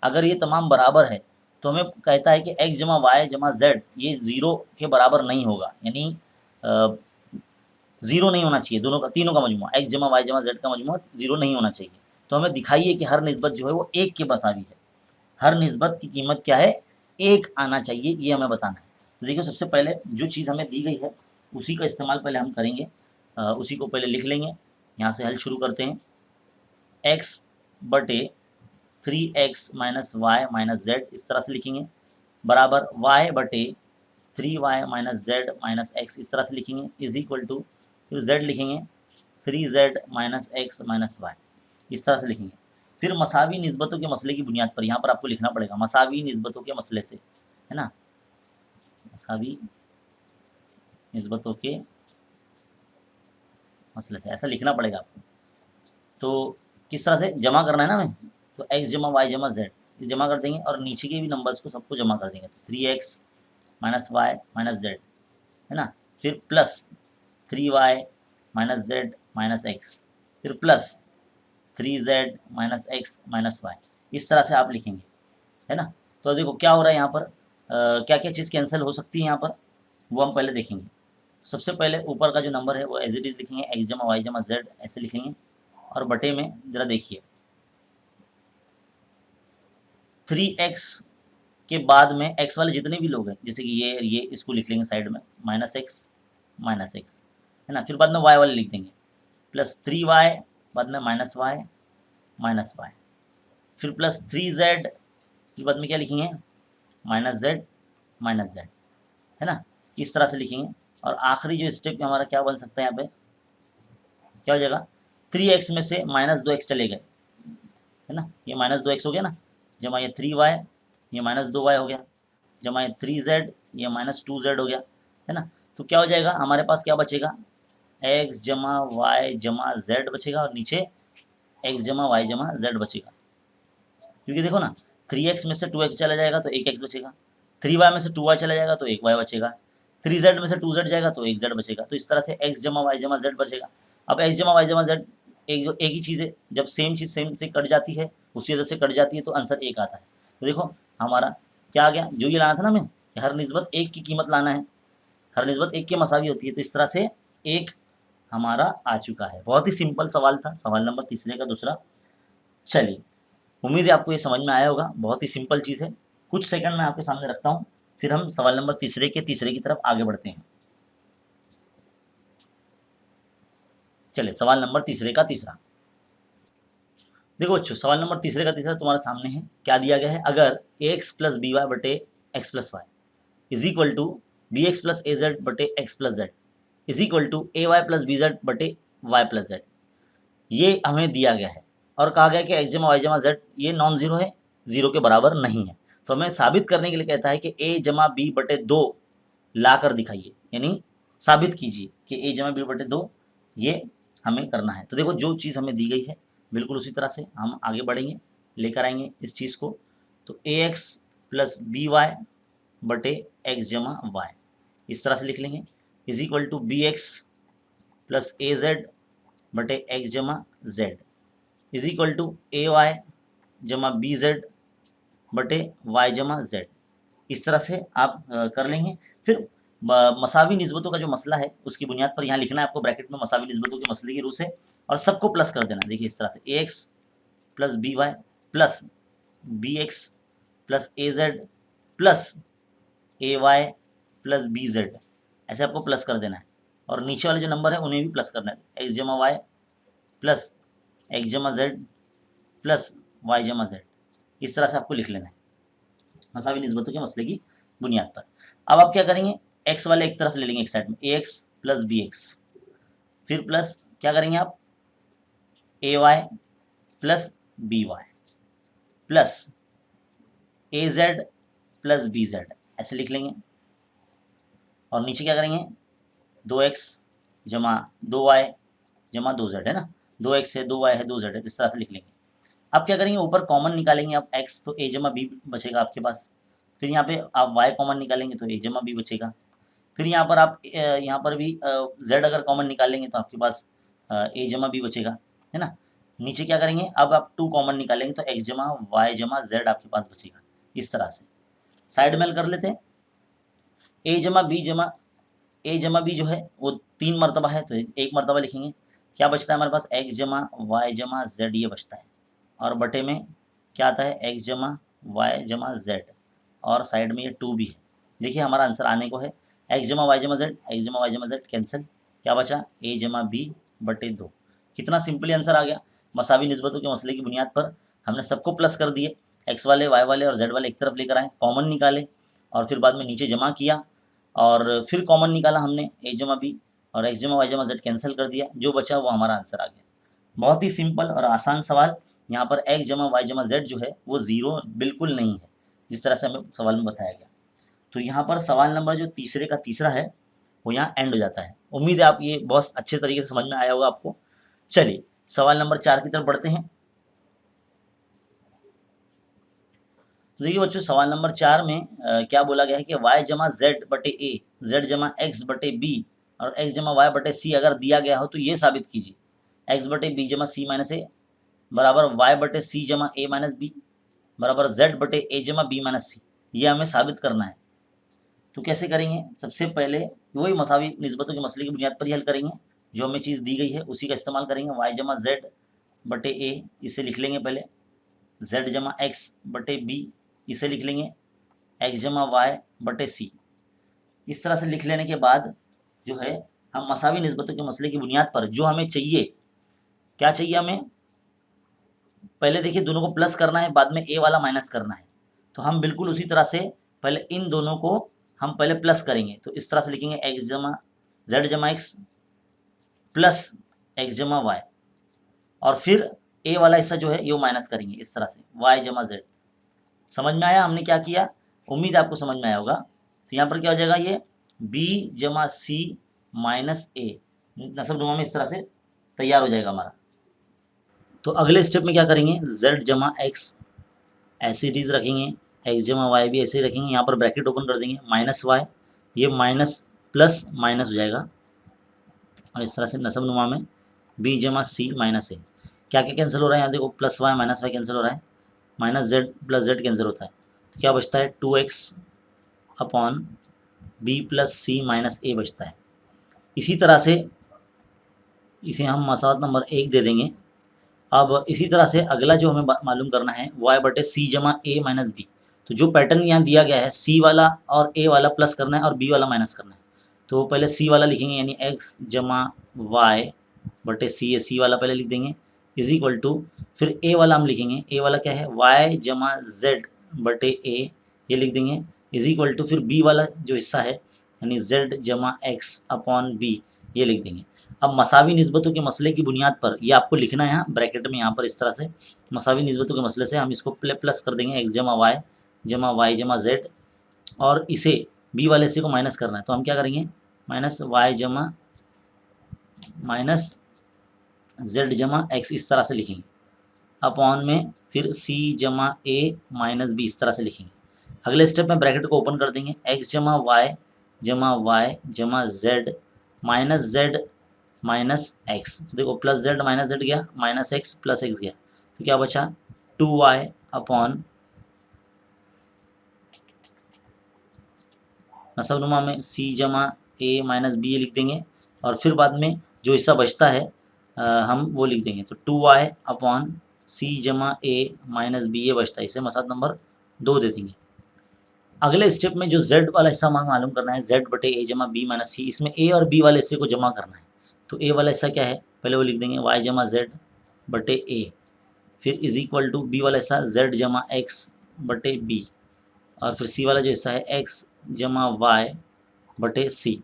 अगर ये तमाम बराबर है तो हमें कहता है कि x जमा वाई जमा जेड ये 0 के बराबर नहीं होगा, यानी 0 नहीं होना चाहिए, दोनों का तीनों का मजमुआ x जमा वाई जमा जेड का मजमुआ 0 नहीं होना चाहिए। तो हमें दिखाइए कि हर निस्बत जो है वो 1 के बराबर है, हर निस्बत की कीमत क्या है 1 आना चाहिए, ये हमें बताना है। तो देखिए सबसे पहले जो चीज़ हमें दी गई है उसी का इस्तेमाल पहले हम करेंगे, उसी को पहले लिख लेंगे। यहाँ से हल शुरू करते हैं, x बटे 3x minus Y minus Z इस तरह से लिखेंगे, बराबर y बटे 3y minus z minus x इस तरह से लिखेंगे, इज इक्वल टू फिर z लिखेंगे 3z minus x minus y इस तरह से लिखेंगे। फिर मसावी निस्बतों के मसले की बुनियाद पर यहाँ पर आपको लिखना पड़ेगा मसावी निस्बतों के मसले से, है ना, मसावी निस्बतों के मसले से ऐसा लिखना पड़ेगा आपको। तो किस तरह से जमा करना है ना हमें, तो x जमा वाई जमा जेड जमा कर देंगे और नीचे के भी नंबर्स को सबको जमा कर देंगे। तो 3x minus Y minus Z, है ना, फिर plus 3y minus z minus x, फिर plus 3z minus x minus y, इस तरह से आप लिखेंगे, है ना। तो देखो क्या हो रहा है यहाँ पर, क्या क्या चीज़ कैंसिल हो सकती है यहाँ पर वो हम पहले देखेंगे। सबसे पहले ऊपर का जो नंबर है वो एज इट इज़ लिखेंगे, एक्स जमा वाई जमा जेड ऐसे लिखेंगे और बटे में ज़रा देखिए 3x के बाद में x वाले जितने भी लोग हैं, जैसे कि ये इसको लिख लेंगे साइड में माइनस एक्स, है ना, फिर बाद में y वाले लिख देंगे प्लस 3y, बाद में माइनस वाई, फिर प्लस 3z, फिर बाद में क्या लिखेंगे, -z, है ना, इस तरह से लिखेंगे। और आखिरी जो स्टेप हमारा क्या बन सकता है, यहाँ पे क्या हो जाएगा, 3x में से -2x चले गए, है ना, ये -2x हो गया ना, जमा ये 3y, ये -2y हो गया, जमा ये 3z, ये -2z हो गया, है ना। तो क्या हो जाएगा, हमारे पास क्या बचेगा, x जमा वाई जमा जेड बचेगा, और नीचे x जमा वाई जमा जेड बचेगा। क्योंकि देखो ना, 3x में से 2x चला जाएगा तो 1x बचेगा, 3y में से 2y चला जाएगा तो 1y बचेगा, 3z में से 2z जाएगा तो 1z बचेगा। तो इस तरह से x जमा वाई जमा जेड बचेगा। अब x जमा वाई जमा जेड एक ही चीज़ है, जब सेम चीज़ सेम से कट जाती है, उसी वजह से कट जाती है, तो आंसर 1 आता है। तो देखो हमारा क्या आ गया, जो ये लाना था ना हमें कि हर निस्बत 1 की कीमत लाना है, हर निस्बत 1 के मसावी होती है, तो इस तरह से 1 हमारा आ चुका है। बहुत ही सिंपल सवाल था, सवाल नंबर तीसरे का दूसरा। चलिए, उम्मीद है आपको ये समझ में आया होगा, बहुत ही सिंपल चीज़ है। कुछ सेकंड मैं आपके सामने रखता हूँ, फिर हम सवाल नंबर तीसरे की तरफ आगे बढ़ते हैं। चलिए, सवाल नंबर तीसरे का तीसरा। देखो बच्चों, सवाल नंबर तीसरे का तीसरा तुम्हारे सामने है। क्या दिया गया है, अगर ax प्लस बी वाई बटे x plus y is equal to B x plus A Z बटे x plus z is equal to A y plus b Z बटे वाई प्लस जेड, ये हमें दिया गया है। और कहा गया कि एक्स जमा वाई जमा जेड ये नॉन जीरो है, जीरो के बराबर नहीं है। तो हमें साबित करने के लिए कहता है कि ए जमा बी बटे 2 ला कर दिखाइए, यानी साबित कीजिए कि ए जमा बी बटे 2 ये हमें करना है। तो देखो, जो चीज़ हमें दी गई है बिल्कुल उसी तरह से हम आगे बढ़ेंगे, लेकर आएंगे इस चीज़ को। तो A x plus B Y बटे एक्स जमा वाई इस तरह से लिख लेंगे, is equal to B x plus A Z बटे एक्स जमा Z is equal to A Y जमा बी जेड बटे वाई जमा जेड। इस तरह से आप कर लेंगे। फिर मसावी निस्बतों का जो मसला है उसकी बुनियाद पर यहाँ लिखना है आपको ब्रैकेट में मसावी निस्बतों के मसले की रूह से, और सबको प्लस कर देना। देखिए इस तरह से a x plus B y plus b x plus A z plus a y plus b z, ऐसे आपको प्लस कर देना है। और नीचे वाले जो नंबर है उन्हें भी प्लस करना है, एक्स जमा वाई प्लस एक्स जमा जेड प्लस वाई जमा जेड, इस तरह से आपको लिख लेना है मसावी निस्बतों के मसले की बुनियाद पर। अब आप क्या करेंगे, एक्स वाले एक तरफ ले लेंगे, एक साइड में a x plus b x, फिर प्लस क्या करेंगे आप a y plus B y plus A z plus b z, ऐसे लिख लेंगे। और नीचे क्या करेंगे, 2x जमा 2y जमा 2z, है ना, 2x है 2y है 2z है, इस तरह से लिख लेंगे। अब क्या करेंगे, ऊपर कॉमन निकालेंगे आप x, तो a जमा बी बचेगा आपके पास। फिर यहाँ पे आप y कॉमन निकालेंगे तो a जमा बी बचेगा। फिर यहाँ पर आप यहाँ पर भी z अगर कॉमन निकालेंगे तो आपके पास a जमा बी बचेगा, है ना। नीचे क्या करेंगे, अब आप 2 कॉमन निकालेंगे तो x जमा वाई जमा जेड आपके पास बचेगा। इस तरह से साइड मेल कर लेते हैं। ए जमा बी जो है वो 3 मरतबा है, तो 1 मरतबा लिखेंगे। क्या बचता है हमारे पास, एक्स जमा वाई जमा जेड ये बचता है, और बटे में क्या आता है, एक्स जमा वाई जमा जेड, और साइड में ये 2 भी है। देखिए हमारा आंसर आने को है, एक्स जमा वाई जमा जेड, एक्स जमा वाई जमा जेड कैंसिल, क्या बचा, ए जमा बी बटे 2। कितना सिंपली आंसर आ गया। मसावी निस्बतों के मसले की बुनियाद पर हमने सबको प्लस कर दिए, एक्स वाले वाई वाले और जेड वाले एक तरफ लेकर आए, कॉमन निकाले, और फिर बाद में नीचे जमा किया, और फिर कॉमन निकाला हमने ए जमा बी, और एक्स जमा वाई जमा जेड कैंसिल कर दिया, जो बचा वो हमारा आंसर आ गया। बहुत ही सिंपल और आसान सवाल। यहाँ पर एक्स जमा वाई जमा जेड जो है वो ज़ीरो बिल्कुल नहीं है, जिस तरह से हमें सवाल में बताया गया। तो यहाँ पर सवाल नंबर जो तीसरे का तीसरा है वो यहाँ एंड हो जाता है। उम्मीद है आप ये बहुत अच्छे तरीके से समझ में आया होगा आपको। चलिए सवाल नंबर 4 की तरफ बढ़ते हैं। तो देखिए बच्चों, सवाल नंबर 4 में क्या बोला गया है कि y जमा जेड बटे ए, जेड जमा एक्स बटे बी और एक्स जमा वाई बटे सी अगर दिया गया हो तो ये साबित कीजिए एक्स बटे बी जमा सी माइनस ए बराबर वाई बटे सी जमा ए माइनस बी बराबर जेड बटे ए जमा बी माइनस सी, ये हमें साबित करना है। तो कैसे करेंगे, सबसे पहले वही मसावी निस्बतों के मसले की बुनियाद पर ही हल करेंगे। जो हमें चीज़ दी गई है उसी का इस्तेमाल करेंगे। वाई जमा जेड बटे ए इसे लिख लेंगे पहले, जेड जमा एक्स बटे बी इसे लिख लेंगे, एक्स जमा वाई बटे सी। इस तरह से लिख लेने के बाद जो है हम मसावी निस्बतों के मसले की बुनियाद पर जो हमें चाहिए क्या चाहिए हमें, पहले देखिए दोनों को प्लस करना है, बाद में ए वाला माइनस करना है। तो हम बिल्कुल उसी तरह से पहले इन दोनों को हम पहले प्लस करेंगे, तो इस तरह से लिखेंगे एक्स जमा जेड जमा एक्स प्लस एक्स जमा वाई, और फिर ए वाला हिस्सा जो है ये माइनस करेंगे इस तरह से वाई जमा जेड। समझ में आया हमने क्या किया, उम्मीद आपको समझ में आया होगा। तो यहाँ पर क्या हो जाएगा, ये बी जमा सी माइनस ए नसब नुमा में इस तरह से तैयार हो जाएगा हमारा। तो अगले स्टेप में क्या करेंगे, z जमा एक्स ऐसे इट इज रखेंगे, एक्स जमा वाई भी ऐसे ही रखेंगे, यहाँ पर ब्रैकेट ओपन कर देंगे, माइनस वाई, ये माइनस प्लस माइनस हो जाएगा, और इस तरह से नसब नुमा में बी जमा सी माइनस ए। क्या क्या कैंसिल हो रहा है, यहाँ देखो plus y minus y cancel हो रहा है, minus z plus z cancel होता है, तो क्या बचता है 2x upon b plus c minus a बचता है। इसी तरह से इसे हम मसावत नंबर 1 दे देंगे। अब इसी तरह से अगला जो हमें मालूम करना है वाई बटे सी जमा ए माइनस बी। तो जो पैटर्न यहाँ दिया गया है, सी वाला और ए वाला प्लस करना है और बी वाला माइनस करना है। तो पहले सी वाला लिखेंगे, यानी एक्स जमा वाई बटे सी, सी वाला पहले लिख देंगे, इज इक्वल टू फिर ए वाला हम लिखेंगे, ए वाला क्या है वाई जमा जेड बटे ए, ये लिख देंगे, इज इक्वल टू फिर बी वाला जो हिस्सा है यानी जेड जमा एक्स अपॉन बी, ये लिख देंगे। अब मसावी निस्बतों के मसले की बुनियाद पर ये आपको लिखना है यहाँ ब्रैकेट में, यहाँ पर इस तरह से मसावी निस्बतों के मसले से हम इसको प्लस कर देंगे एक्स जमा वाई जमा जेड, और इसे बी वाले से को माइनस करना है, तो हम क्या करेंगे माइनस वाई जमा माइनस जेड जमा एक्स इस तरह से लिखेंगे, अपॉन में फिर सी जमा ए माइनस बी इस तरह से लिखेंगे। अगले स्टेप में ब्रैकेट को ओपन कर देंगे, एक्स जमा वाई जमा z minus z minus x, तो देखो प्लस जेड माइनस जेड गया, माइनस एक्स प्लस एक्स गया, तो क्या बचा 2y अपॉन नसबनुमा में सी जमा ए माइनस बी लिख देंगे, और फिर बाद में जो हिस्सा बचता है हम वो लिख देंगे, तो 2y अपॉन सी जमा ए माइनस बी ये बचता है, इसे मसाद नंबर 2 दे देंगे। अगले स्टेप में जो z वाला हिस्सा हमें मालूम करना है, z बटे ए जमा बी माइनस सी, इसमें a और b वाले हिस्से को जमा करना है। तो a वाला हिस्सा क्या है, पहले वो लिख देंगे y जमा जेड बटे ए, फिर इज इक्वल टू b वाला हिस्सा z जमा एक्स बटे बी, और फिर c वाला जो हिस्सा है x जमा वाई बटे सी,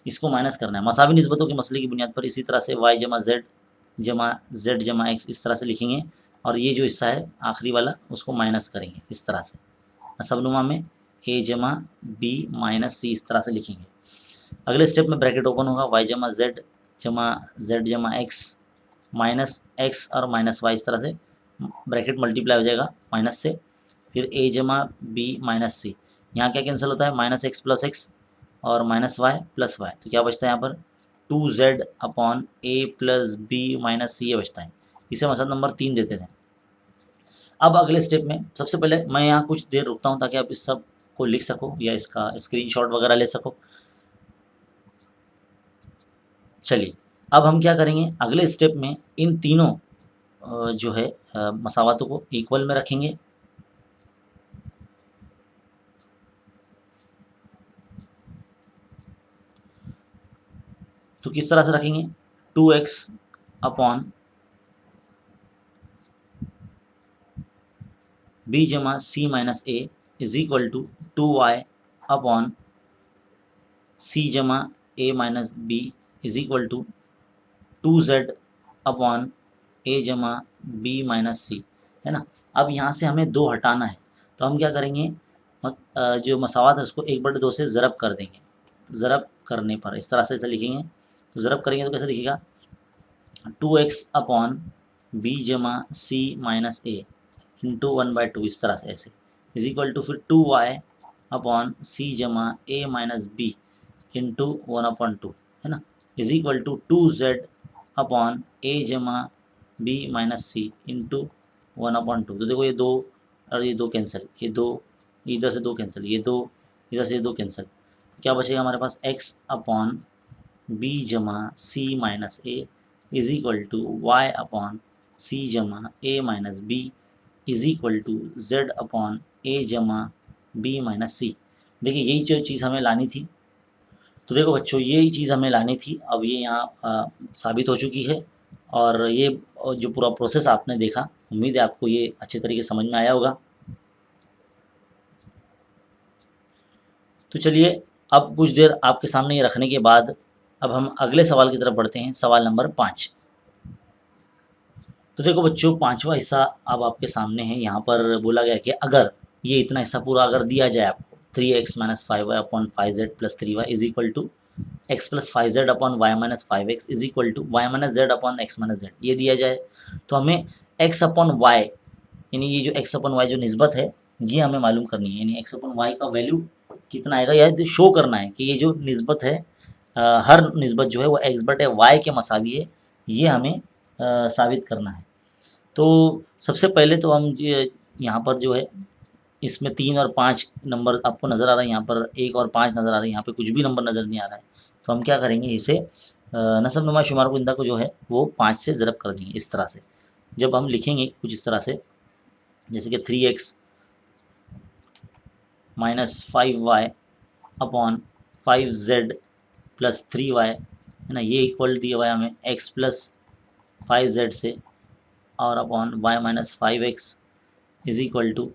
इसको माइनस करना है। मसावी निस्बतों के मसले की बुनियाद पर इसी तरह से y जमा जेड जमा एक्स इस तरह से लिखेंगे, और ये जो हिस्सा है आखिरी वाला उसको माइनस करेंगे इस तरह से, नसबनुमा में a जमा बी माइनस सी इस तरह से लिखेंगे। अगले स्टेप में ब्रैकेट ओपन होगा, y जमा जेड जमा एक्स माइनस एक्स और माइनस वाई इस तरह से ब्रैकेट मल्टीप्लाई हो जाएगा माइनस से, फिर a जमा बी माइनस सी, यहाँ क्या कैंसिल होता है माइनस एक्स प्लस एक्स और माइनस वाई प्लस वाई, तो क्या बचता है यहाँ पर 2z अपॉन ए प्लस बी माइनस सी ये बचता है, इसे मसला नंबर 3 देते थे। अब अगले स्टेप में सबसे पहले मैं यहाँ कुछ देर रुकता हूँ ताकि आप इस सब को लिख सको या इसका स्क्रीनशॉट वगैरह ले सको। चलिए अब हम क्या करेंगे, अगले स्टेप में इन तीनों जो है मसावातों को इक्वल में रखेंगे, तो किस तरह से रखेंगे 2x अपॉन बी जमा c minus a is equal to 2y upon c जमा a minus b is equal to 2z upon a जमा बी माइनस सी, है ना। अब यहाँ से हमें 2 हटाना है, तो हम क्या करेंगे जो मसावात है उसको 1/2 से ज़रब कर देंगे, ज़रब करने पर इस तरह से इसे लिखेंगे, तो ज़रब करेंगे तो कैसे दिखेगा 2x अपॉन बी जमा सी माइनस ए इंटू 1/2 इस तरह से ऐसे, इज इक्वल टू फिर 2y अपॉन सी जमा ए माइनस बी इंटू 1/2, है ना, is equal to 2z upon a जमा बी माइनस सी इंटू 1/2। तो देखो ये 2 और ये 2 कैंसिल, ये 2 इधर से 2 कैंसिल, ये 2 इधर से 2 कैंसिल, तो क्या बचेगा हमारे पास x अपॉन बी जमा c minus a is equal to y upon c जमा a minus b is equal to z upon a जमा बी माइनस सी। देखिए यही जो चीज़ हमें लानी थी, तो देखो बच्चों यही चीज़ हमें लानी थी, अब ये यहाँ साबित हो चुकी है। और ये जो पूरा प्रोसेस आपने देखा, उम्मीद है आपको ये अच्छे तरीके से समझ में आया होगा। तो चलिए, अब कुछ देर आपके सामने ये रखने के बाद अब हम अगले सवाल की तरफ बढ़ते हैं, सवाल नंबर 5। तो देखो बच्चों, पांचवा हिस्सा अब आपके सामने है। यहाँ पर बोला गया कि अगर ये इतना हिस्सा पूरा अगर दिया जाए आपको, 3x minus 5y upon 5z plus 3y is equal to x plus 5z upon y minus 5x is equal to y minus z upon x minus z, ये दिया जाए तो हमें x अपॉन y, यानी ये जो x अपॉन y जो निस्बत है ये हमें मालूम करनी है। यानी x अपॉन y का वैल्यू कितना आएगा, यह शो करना है कि ये जो निस्बत है, हर निस्बत जो है वो x बटे y के मसावी है, ये हमें साबित करना है। तो सबसे पहले तो हम यहाँ पर जो है इसमें 3 और 5 नंबर आपको नज़र आ रहा है, यहाँ पर 1 और 5 नज़र आ रहा है, यहाँ पे कुछ भी नंबर नज़र नहीं आ रहा है। तो हम क्या करेंगे, इसे नसबनुमा शुमार कुंदा को जो है वो 5 से ज़रब कर देंगे। इस तरह से जब हम लिखेंगे कुछ इस तरह से, जैसे कि 3x minus 5y upon 5z plus 3y, है ना, ये इक्वल दिया हुआ है हमें x प्लस 5z से, और upon y minus 5x is equal to,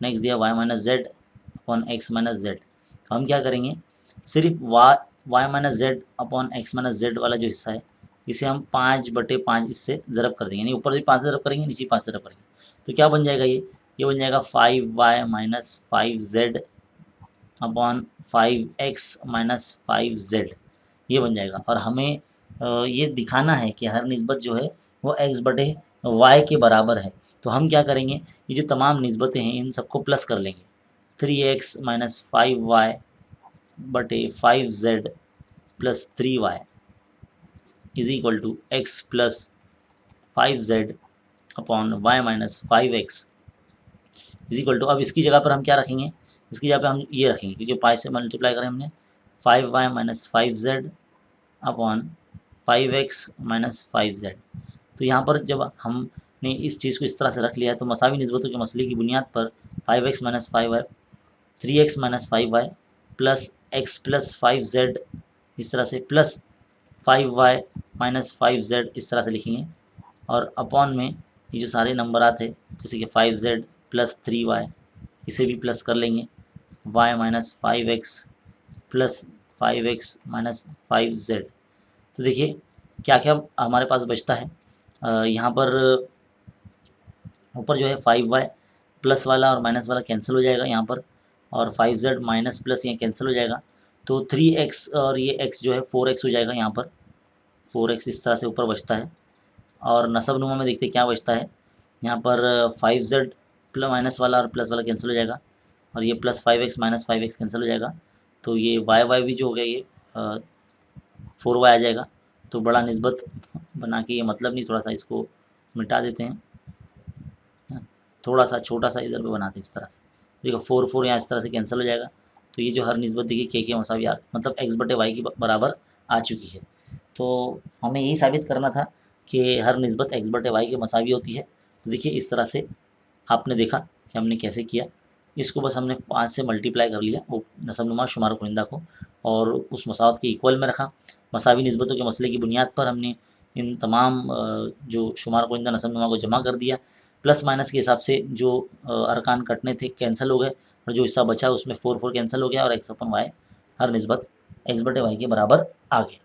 next दिया y minus z upon x minus z. तो हम क्या करेंगे, सिर्फ y minus z upon x minus z वाला जो हिस्सा है इसे हम 5/5 इससे ज़रब कर देंगे, यानी ऊपर भी 5 से ज़रब करेंगे, नीचे 5 से ज़रब करेंगे। तो क्या बन जाएगा, ये बन जाएगा 5y minus 5z upon 5x minus 5z, ये बन जाएगा। और हमें ये दिखाना है कि हर निस्बत जो है वो x बटे y के बराबर है। तो हम क्या करेंगे, ये जो तमाम निस्बतें हैं इन सबको प्लस कर लेंगे। 3x माइनस 5y बटे 5z plus 3y is equal to x plus 5z upon y minus 5x is equal to, अब इसकी जगह पर हम क्या रखेंगे, इसकी जगह पर हम ये रखेंगे, क्योंकि पाई से मल्टीप्लाई करें हमने, 5y minus 5z upon 5x minus 5z। तो यहाँ पर जब हमने इस चीज़ को इस तरह से रख लिया है तो मसावी निस्बतों के मसले की बुनियाद पर 5x minus 5y, 3x minus 5y plus x plus 5z इस तरह से, प्लस 5y माइनस 5z इस तरह से लिखेंगे, और अपॉन में ये जो सारे नंबर आते हैं जैसे कि 5z प्लस 3y, इसे भी प्लस कर लेंगे, y minus 5x plus 5x minus 5z। तो देखिए क्या क्या हमारे पास बचता है, यहाँ पर ऊपर जो है 5y प्लस वाला और माइनस वाला कैंसिल हो जाएगा यहाँ पर, और 5z माइनस प्लस यहाँ कैंसिल हो जाएगा। तो 3x और ये x जो है 4x हो जाएगा, यहाँ पर 4x इस तरह से ऊपर बचता है। और नसब नुमा में देखते क्या बचता है, यहाँ पर 5z प्लस माइनस वाला और प्लस वाला कैंसिल हो जाएगा, और ये plus 5x minus 5x cancel हो जाएगा। तो ये y भी जो हो गया ये 4y आ जाएगा। तो बड़ा निस्बत बना के ये मतलब नहीं, थोड़ा सा इसको मिटा देते हैं, थोड़ा सा छोटा सा इधर पे बनाते हैं इस तरह से। देखो 4 यहाँ इस तरह से कैंसिल हो जाएगा। तो ये जो हर निस्बत देखिए के मसावी मतलब x बटे वाई के बराबर आ चुकी है। तो हमें यही साबित करना था कि हर निस्बत x बटे वाई के मसावी होती है। तो देखिए इस तरह से आपने देखा कि हमने कैसे किया, इसको बस हमने 5 से मल्टीप्लाई कर लिया वो नसबनुमा शुमार कुनिंदा को, और उस मसावत के इक्वल में रखा। मसावी निस्बतों के मसले की बुनियाद पर हमने इन तमाम जो शुमार कुनिंदा नसबनुमा को जमा कर दिया। प्लस माइनस के हिसाब से जो अरकान कटने थे कैंसिल हो गए, और जो हिस्सा बचा उसमें 4 कैंसिल हो गया, और x अपन वाई हर निस्बत x बटे वाई के बराबर आ गया।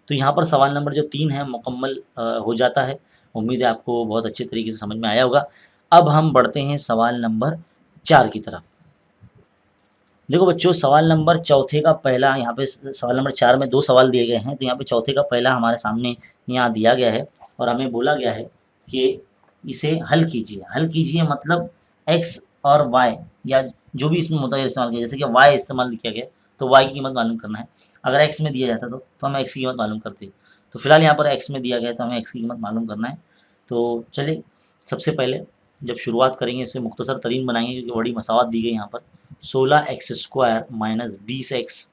तो यहाँ पर सवाल नंबर जो 3 है मुकम्मल हो जाता है। उम्मीद है आपको बहुत अच्छे तरीके से समझ में आया होगा। अब हम बढ़ते हैं सवाल नंबर 4 की तरफ। देखो बच्चों, सवाल नंबर चौथे का पहला, यहाँ पे सवाल नंबर 4 में 2 सवाल दिए गए हैं, तो यहाँ पे चौथे का पहला हमारे सामने यहाँ दिया गया है, और हमें बोला गया है कि इसे हल कीजिए। हल कीजिए मतलब x और y या जो भी इसमें मुतग़िर इस्तेमाल किया, जैसे कि y इस्तेमाल किया गया तो y की कीमत मालूम करना है। अगर x में दिया जाता तो हमें x की कीमत मालूम करते। तो फिलहाल यहाँ पर x में दिया गया तो हमें x की कीमत मालूम करना है। तो चलिए सबसे पहले जब शुरुआत करेंगे इसे मुख्तसर तरीन बनाएंगे, क्योंकि बड़ी मसावत दी गई यहाँ पर। 16x² माइनस 20x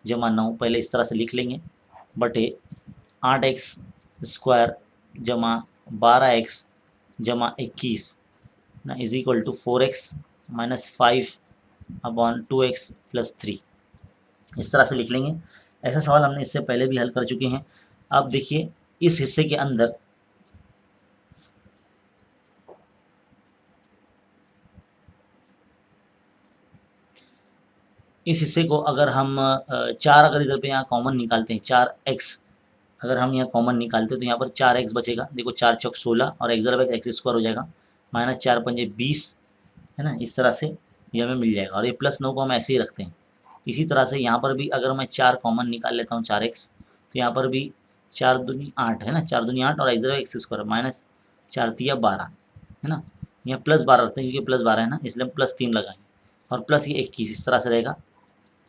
जमा 9, पहले इस तरह से लिख लेंगे, बटे 8x² जमा 12x जमा 21 ना is equal to 4x minus 5 upon 2x plus 3, इस तरह से लिख लेंगे। ऐसा सवाल हमने इससे पहले भी हल कर चुके हैं। अब देखिए इस हिस्से के अंदर इस हिस्से को अगर हम 4 अगर इधर पे यहाँ कॉमन निकालते हैं, 4x अगर हम यहाँ कॉमन निकालते हैं तो यहाँ पर 4x बचेगा। देखो 4 चौक 16 और x जरा एक्स स्क्वायर हो जाएगा, माइनस 4 पंजे 20, है ना। इस तरह से ये हमें मिल जाएगा और ये प्लस 9 को हम ऐसे ही रखते हैं। इसी तरह से यहाँ पर भी अगर मैं 4 कॉमन निकाल लेता हूँ 4x, तो यहाँ पर भी 4 दूनी 8 है ना, 4 दूनी 8 और x जरा एक्स स्क्वायर माइनस 4 तिया 12, है ना। यहाँ प्लस 12 रखते हैं क्योंकि प्लस 12 है ना, इसलिए हम प्लस 3 लगाएंगे और प्लस ये 21 इस तरह से रहेगा,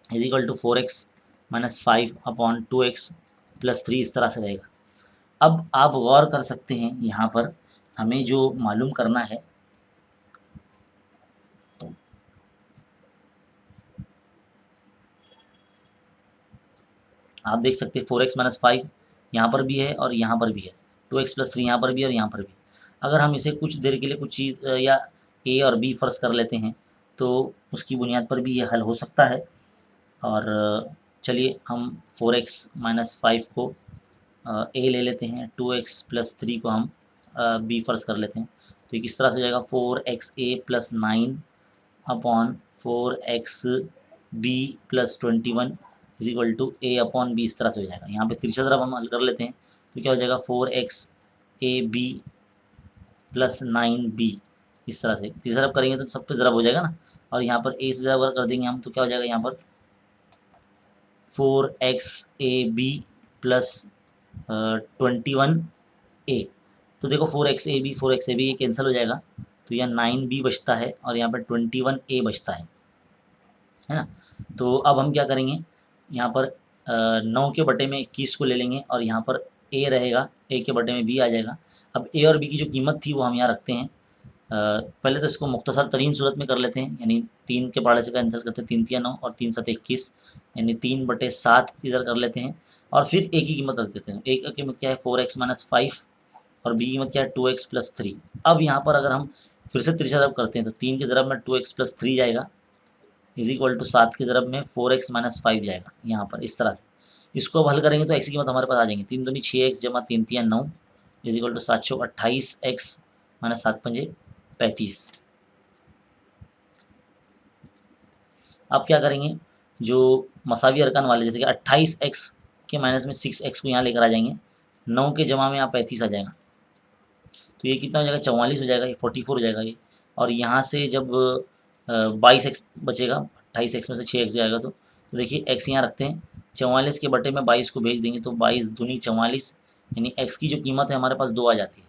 is equal to 4x minus 5 upon 2x plus 3 इस तरह से रहेगा। अब आप गौर कर सकते हैं यहाँ पर हमें जो मालूम करना है, आप देख सकते हैं 4x माइनस 5 यहाँ पर भी है और यहाँ पर भी है, 2x प्लस 3 यहाँ पर भी है और यहाँ पर भी। अगर हम इसे कुछ देर के लिए कुछ चीज़ या a और b फर्ज कर लेते हैं तो उसकी बुनियाद पर भी ये हल हो सकता है। और चलिए हम 4x माइनस 5 को a ले लेते हैं, 2x प्लस 3 को हम b फर्ज कर लेते हैं, तो ये किस तरह से हो जाएगा 4xa plus 9 upon 4xb plus 21 is equal to a upon b, इस तरह से हो जाएगा। यहाँ पे तिरछा तरफ हम हल कर लेते हैं तो क्या हो जाएगा 4xab प्लस 9b, इस तरह से तिरछा तरफ करेंगे तो सब पे ज़रब हो जाएगा ना, और यहाँ पर a से ज़रब कर देंगे हम तो क्या हो जाएगा यहाँ पर 4xab प्लस 21a। तो देखो 4xab ये कैंसिल हो जाएगा तो यहाँ 9b बचता है और यहाँ पर 21a बचता है ना। तो अब हम क्या करेंगे, यहाँ पर 9 के बटे में 21 को ले लेंगे और यहाँ पर a रहेगा, a के बटे में b आ जाएगा। अब a और b की जो कीमत थी वो हम यहाँ रखते हैं। पहले तो इसको मुख्तसर तरीन सूरत में कर लेते हैं, यानी 3 के पहाड़े से कैंसिल करते हैं, 3 तिया 9 और 3 7 21, यानी 3/7 इधर कर लेते हैं और फिर a की कीमत रख देते हैं। a की कीमत क्या है 4x माइनस 5 और b की कीमत क्या है 2x प्लस 3। अब यहाँ पर अगर हम फिर से तिरछा ज़रब करते हैं तो 3 के ज़रब में 2x प्लस 3 जाएगा इज इक्वल टू 7 के ज़रब में 4x माइनस 5 जाएगा यहाँ पर। इस तरह से इसको अब हल करेंगे तो x की कीमत हमारे पास आ जाएंगे 3 दूनी 6x जमा 3 तिया 9 is equal to 728x minus 7 पंजे 35। अब क्या करेंगे, जो मसावी अरकान वाले जैसे कि 28x के माइनस में 6x को यहाँ लेकर आ जाएंगे, 9 के जमा में यहाँ 35 आ जाएगा तो ये कितना हो जाएगा 44 हो जाएगा, ये 44 हो जाएगा ये। और यहाँ से जब 22x बचेगा, 28x में से 6x जाएगा तो देखिए x यहाँ रखते हैं, 44 के बटे में 22 को भेज देंगे तो 22 दूनी 44, यानी x की जो कीमत है हमारे पास 2 आ जाती है।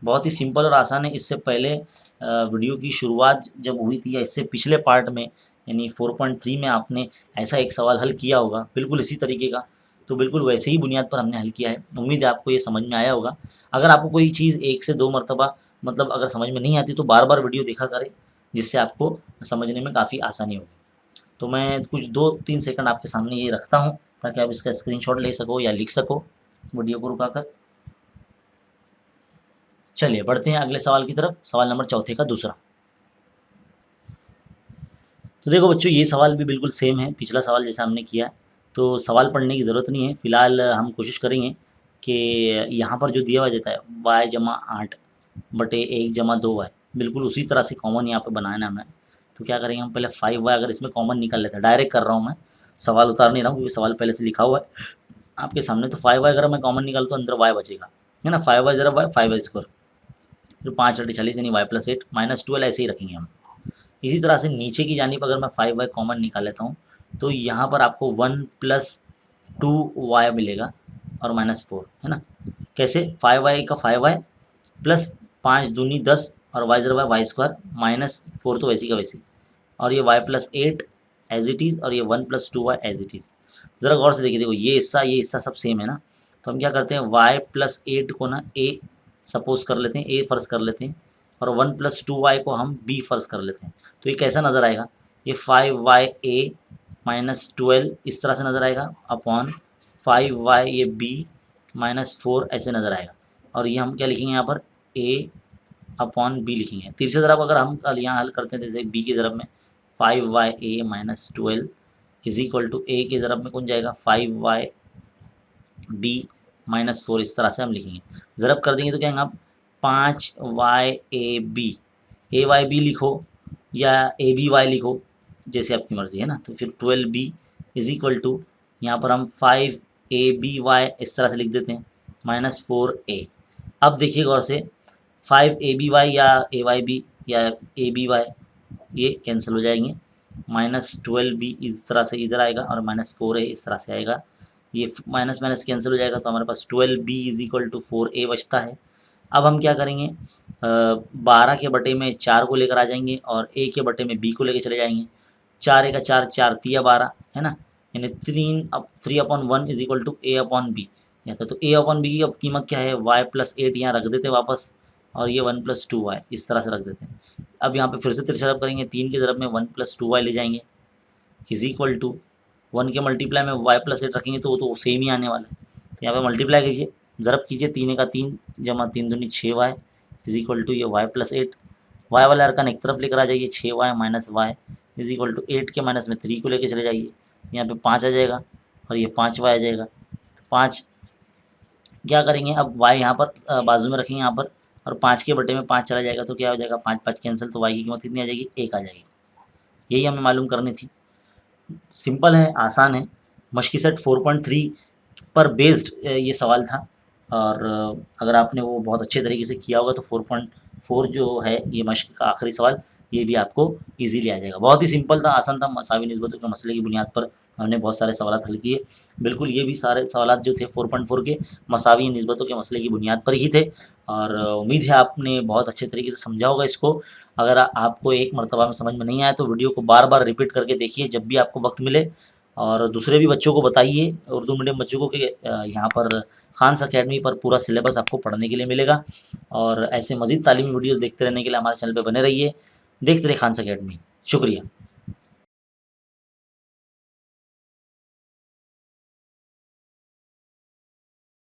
बहुत ही सिंपल और आसान है। इससे पहले वीडियो की शुरुआत जब हुई थी या इससे पिछले पार्ट में यानी 4.3 में आपने ऐसा एक सवाल हल किया होगा बिल्कुल इसी तरीके का, तो बिल्कुल वैसे ही बुनियाद पर हमने हल किया है। उम्मीद है आपको ये समझ में आया होगा। अगर आपको कोई चीज़ 1 से 2 मरतबा मतलब अगर समझ में नहीं आती तो बार बार वीडियो देखा करें, जिससे आपको समझने में काफ़ी आसानी होगी। तो मैं कुछ 2-3 सेकंड आपके सामने ये रखता हूँ ताकि आप इसका स्क्रीनशॉट ले सको या लिख सको वीडियो को रुकाकर। चलिए बढ़ते हैं अगले सवाल की तरफ, सवाल नंबर 4 का दूसरा। तो देखो बच्चों ये सवाल भी बिल्कुल सेम है पिछला सवाल जैसा हमने किया है, तो सवाल पढ़ने की ज़रूरत नहीं है। फ़िलहाल हम कोशिश करेंगे कि यहाँ पर जो दिया हुआ जाता है y जमा 8 बटे 1 जमा 2y, बिल्कुल उसी तरह से कॉमन यहाँ पे बनाना है हमें। तो क्या करेंगे हम पहले 5y अगर इसमें कॉमन निकाल लेते हैं, डायरेक्ट कर रहा हूँ मैं, सवाल उतार नहीं रहा हूँ क्योंकि सवाल पहले से लिखा हुआ है आपके सामने। तो 5y अगर मैं कॉमन निकालता हूँ अंदर y बचेगा, है ना, 5y ज़रा y 5y स्क्वायर, जो 5 8 40 यानी y प्लस 8 माइनस 12 ऐसे ही रखेंगे हम। इसी तरह से नीचे की जानिब अगर मैं 5y कॉमन निकाल लेता हूँ तो यहाँ पर आपको 1 प्लस 2y मिलेगा और माइनस 4, है ना। कैसे 5y का 5y प्लस 5 दूनी 10 और y ज़रा y स्क्वायर माइनस 4 तो वैसी का वैसी, और ये y plus 8 as it is और ये 1 plus 2y as it is. ज़रा गौर से देखिए, देखो ये हिस्सा सब सेम है ना, तो हम क्या करते हैं y प्लस 8 को ना a सपोज कर लेते हैं, a फर्ज कर लेते हैं और 1 प्लस 2y को हम b फर्ज कर लेते हैं। तो ये कैसा नज़र आएगा, ये 5ya माइनस 12 इस तरह से नज़र आएगा अपॉन 5y ये b माइनस 4 ऐसे नज़र आएगा। और ये हम क्या लिखेंगे यहाँ पर a अपॉन b लिखेंगे। तीसरे तरफ अगर हम यहाँ हल करते हैं जैसे b की ज़रब में 5ya minus 12 is equal to a की ज़रब में कौन जाएगा 5y b -4 इस तरह से हम लिखेंगे। ज़रब कर देंगे तो क्या आएगा, 5YAB, AYB लिखो या ABY लिखो, जैसे आपकी मर्ज़ी है ना। तो फिर 12B इज़ इक्वल टू, यहाँ पर हम 5ABY इस तरह से लिख देते हैं, -4A। अब देखिए गौर से, 5ABY या AYB या ABY ये कैंसिल हो जाएंगे, -12B इस तरह से इधर आएगा और -4A इस तरह से आएगा। ये माइनस माइनस कैंसिल हो जाएगा तो हमारे पास 12B is equal to 4A बचता है। अब हम क्या करेंगे, 12 के बटे में 4 को लेकर आ जाएंगे और A के बटे में B को लेकर चले जाएंगे। 4 A का 4, 4 3 12 है ना, यानी 3/1 इज इक्वल टू A/B। तो A/B की अब कीमत क्या है, y+8 यहाँ रख देते वापस, और ये 1 + 2y इस तरह से रख देते हैं। अब यहाँ पे फिर से तिरछा करेंगे, 3 के ज़रब में 1 + 2y ले जाएंगे इज इक्वल टू 1 के मल्टीप्लाई में y+8 रखेंगे तो वो तो सेम ही आने वाला है। तो यहाँ पे मल्टीप्लाई कीजिए, ज़रब कीजिए, 3 का 3 जमा 3 दूनी 6y इज इक्वल टू ये y+8। y वाला अरकान एक तरफ लेकर आ जाइए, 6y - y is equal to 8 के माइनस में 3 को लेकर चले जाइए, यहाँ पे 5 आ जाएगा और ये 5y आ जाएगा। तो 5 क्या करेंगे, अब y यहाँ पर बाजू में रखेंगे यहाँ पर, और 5 के बटे में 5 चला जाएगा तो क्या हो जाएगा, 5 5 कैंसिल, तो y की कीमत कितनी आ जाएगी, 1 आ जाएगी। यही हमें मालूम करनी थी। सिंपल है, आसान है। मश्की सेट 4.3 पर बेस्ड ये सवाल था, और अगर आपने वो बहुत अच्छे तरीके से किया होगा तो 4.4 जो है ये मश्क का आखिरी सवाल, ये भी आपको इजीली आ जाएगा। बहुत ही सिंपल था, आसान था। मसावी निस्बतों के मसले की बुनियाद पर हमने बहुत सारे सवाल हल किए। बिल्कुल ये भी सारे सवाल जो थे 4.4 के मसावी निस्बतों के मसले की बुनियाद पर ही थे, और उम्मीद है आपने बहुत अच्छे तरीके से समझा होगा इसको। अगर आपको एक मरतबा में समझ में नहीं आया तो वीडियो को बार बार रिपीट करके देखिए जब भी आपको वक्त मिले, और दूसरे भी बच्चों को बताइए, उर्दू मीडियम बच्चों को, कि यहाँ पर खान्स अकेडमी पर पूरा सिलेबस आपको पढ़ने के लिए मिलेगा। और ऐसे मज़ीद तालीमी वीडियोस देखते रहने के लिए हमारे चैनल पे बने रहिए। देखते रहिए खान्स अकेडमी। शुक्रिया।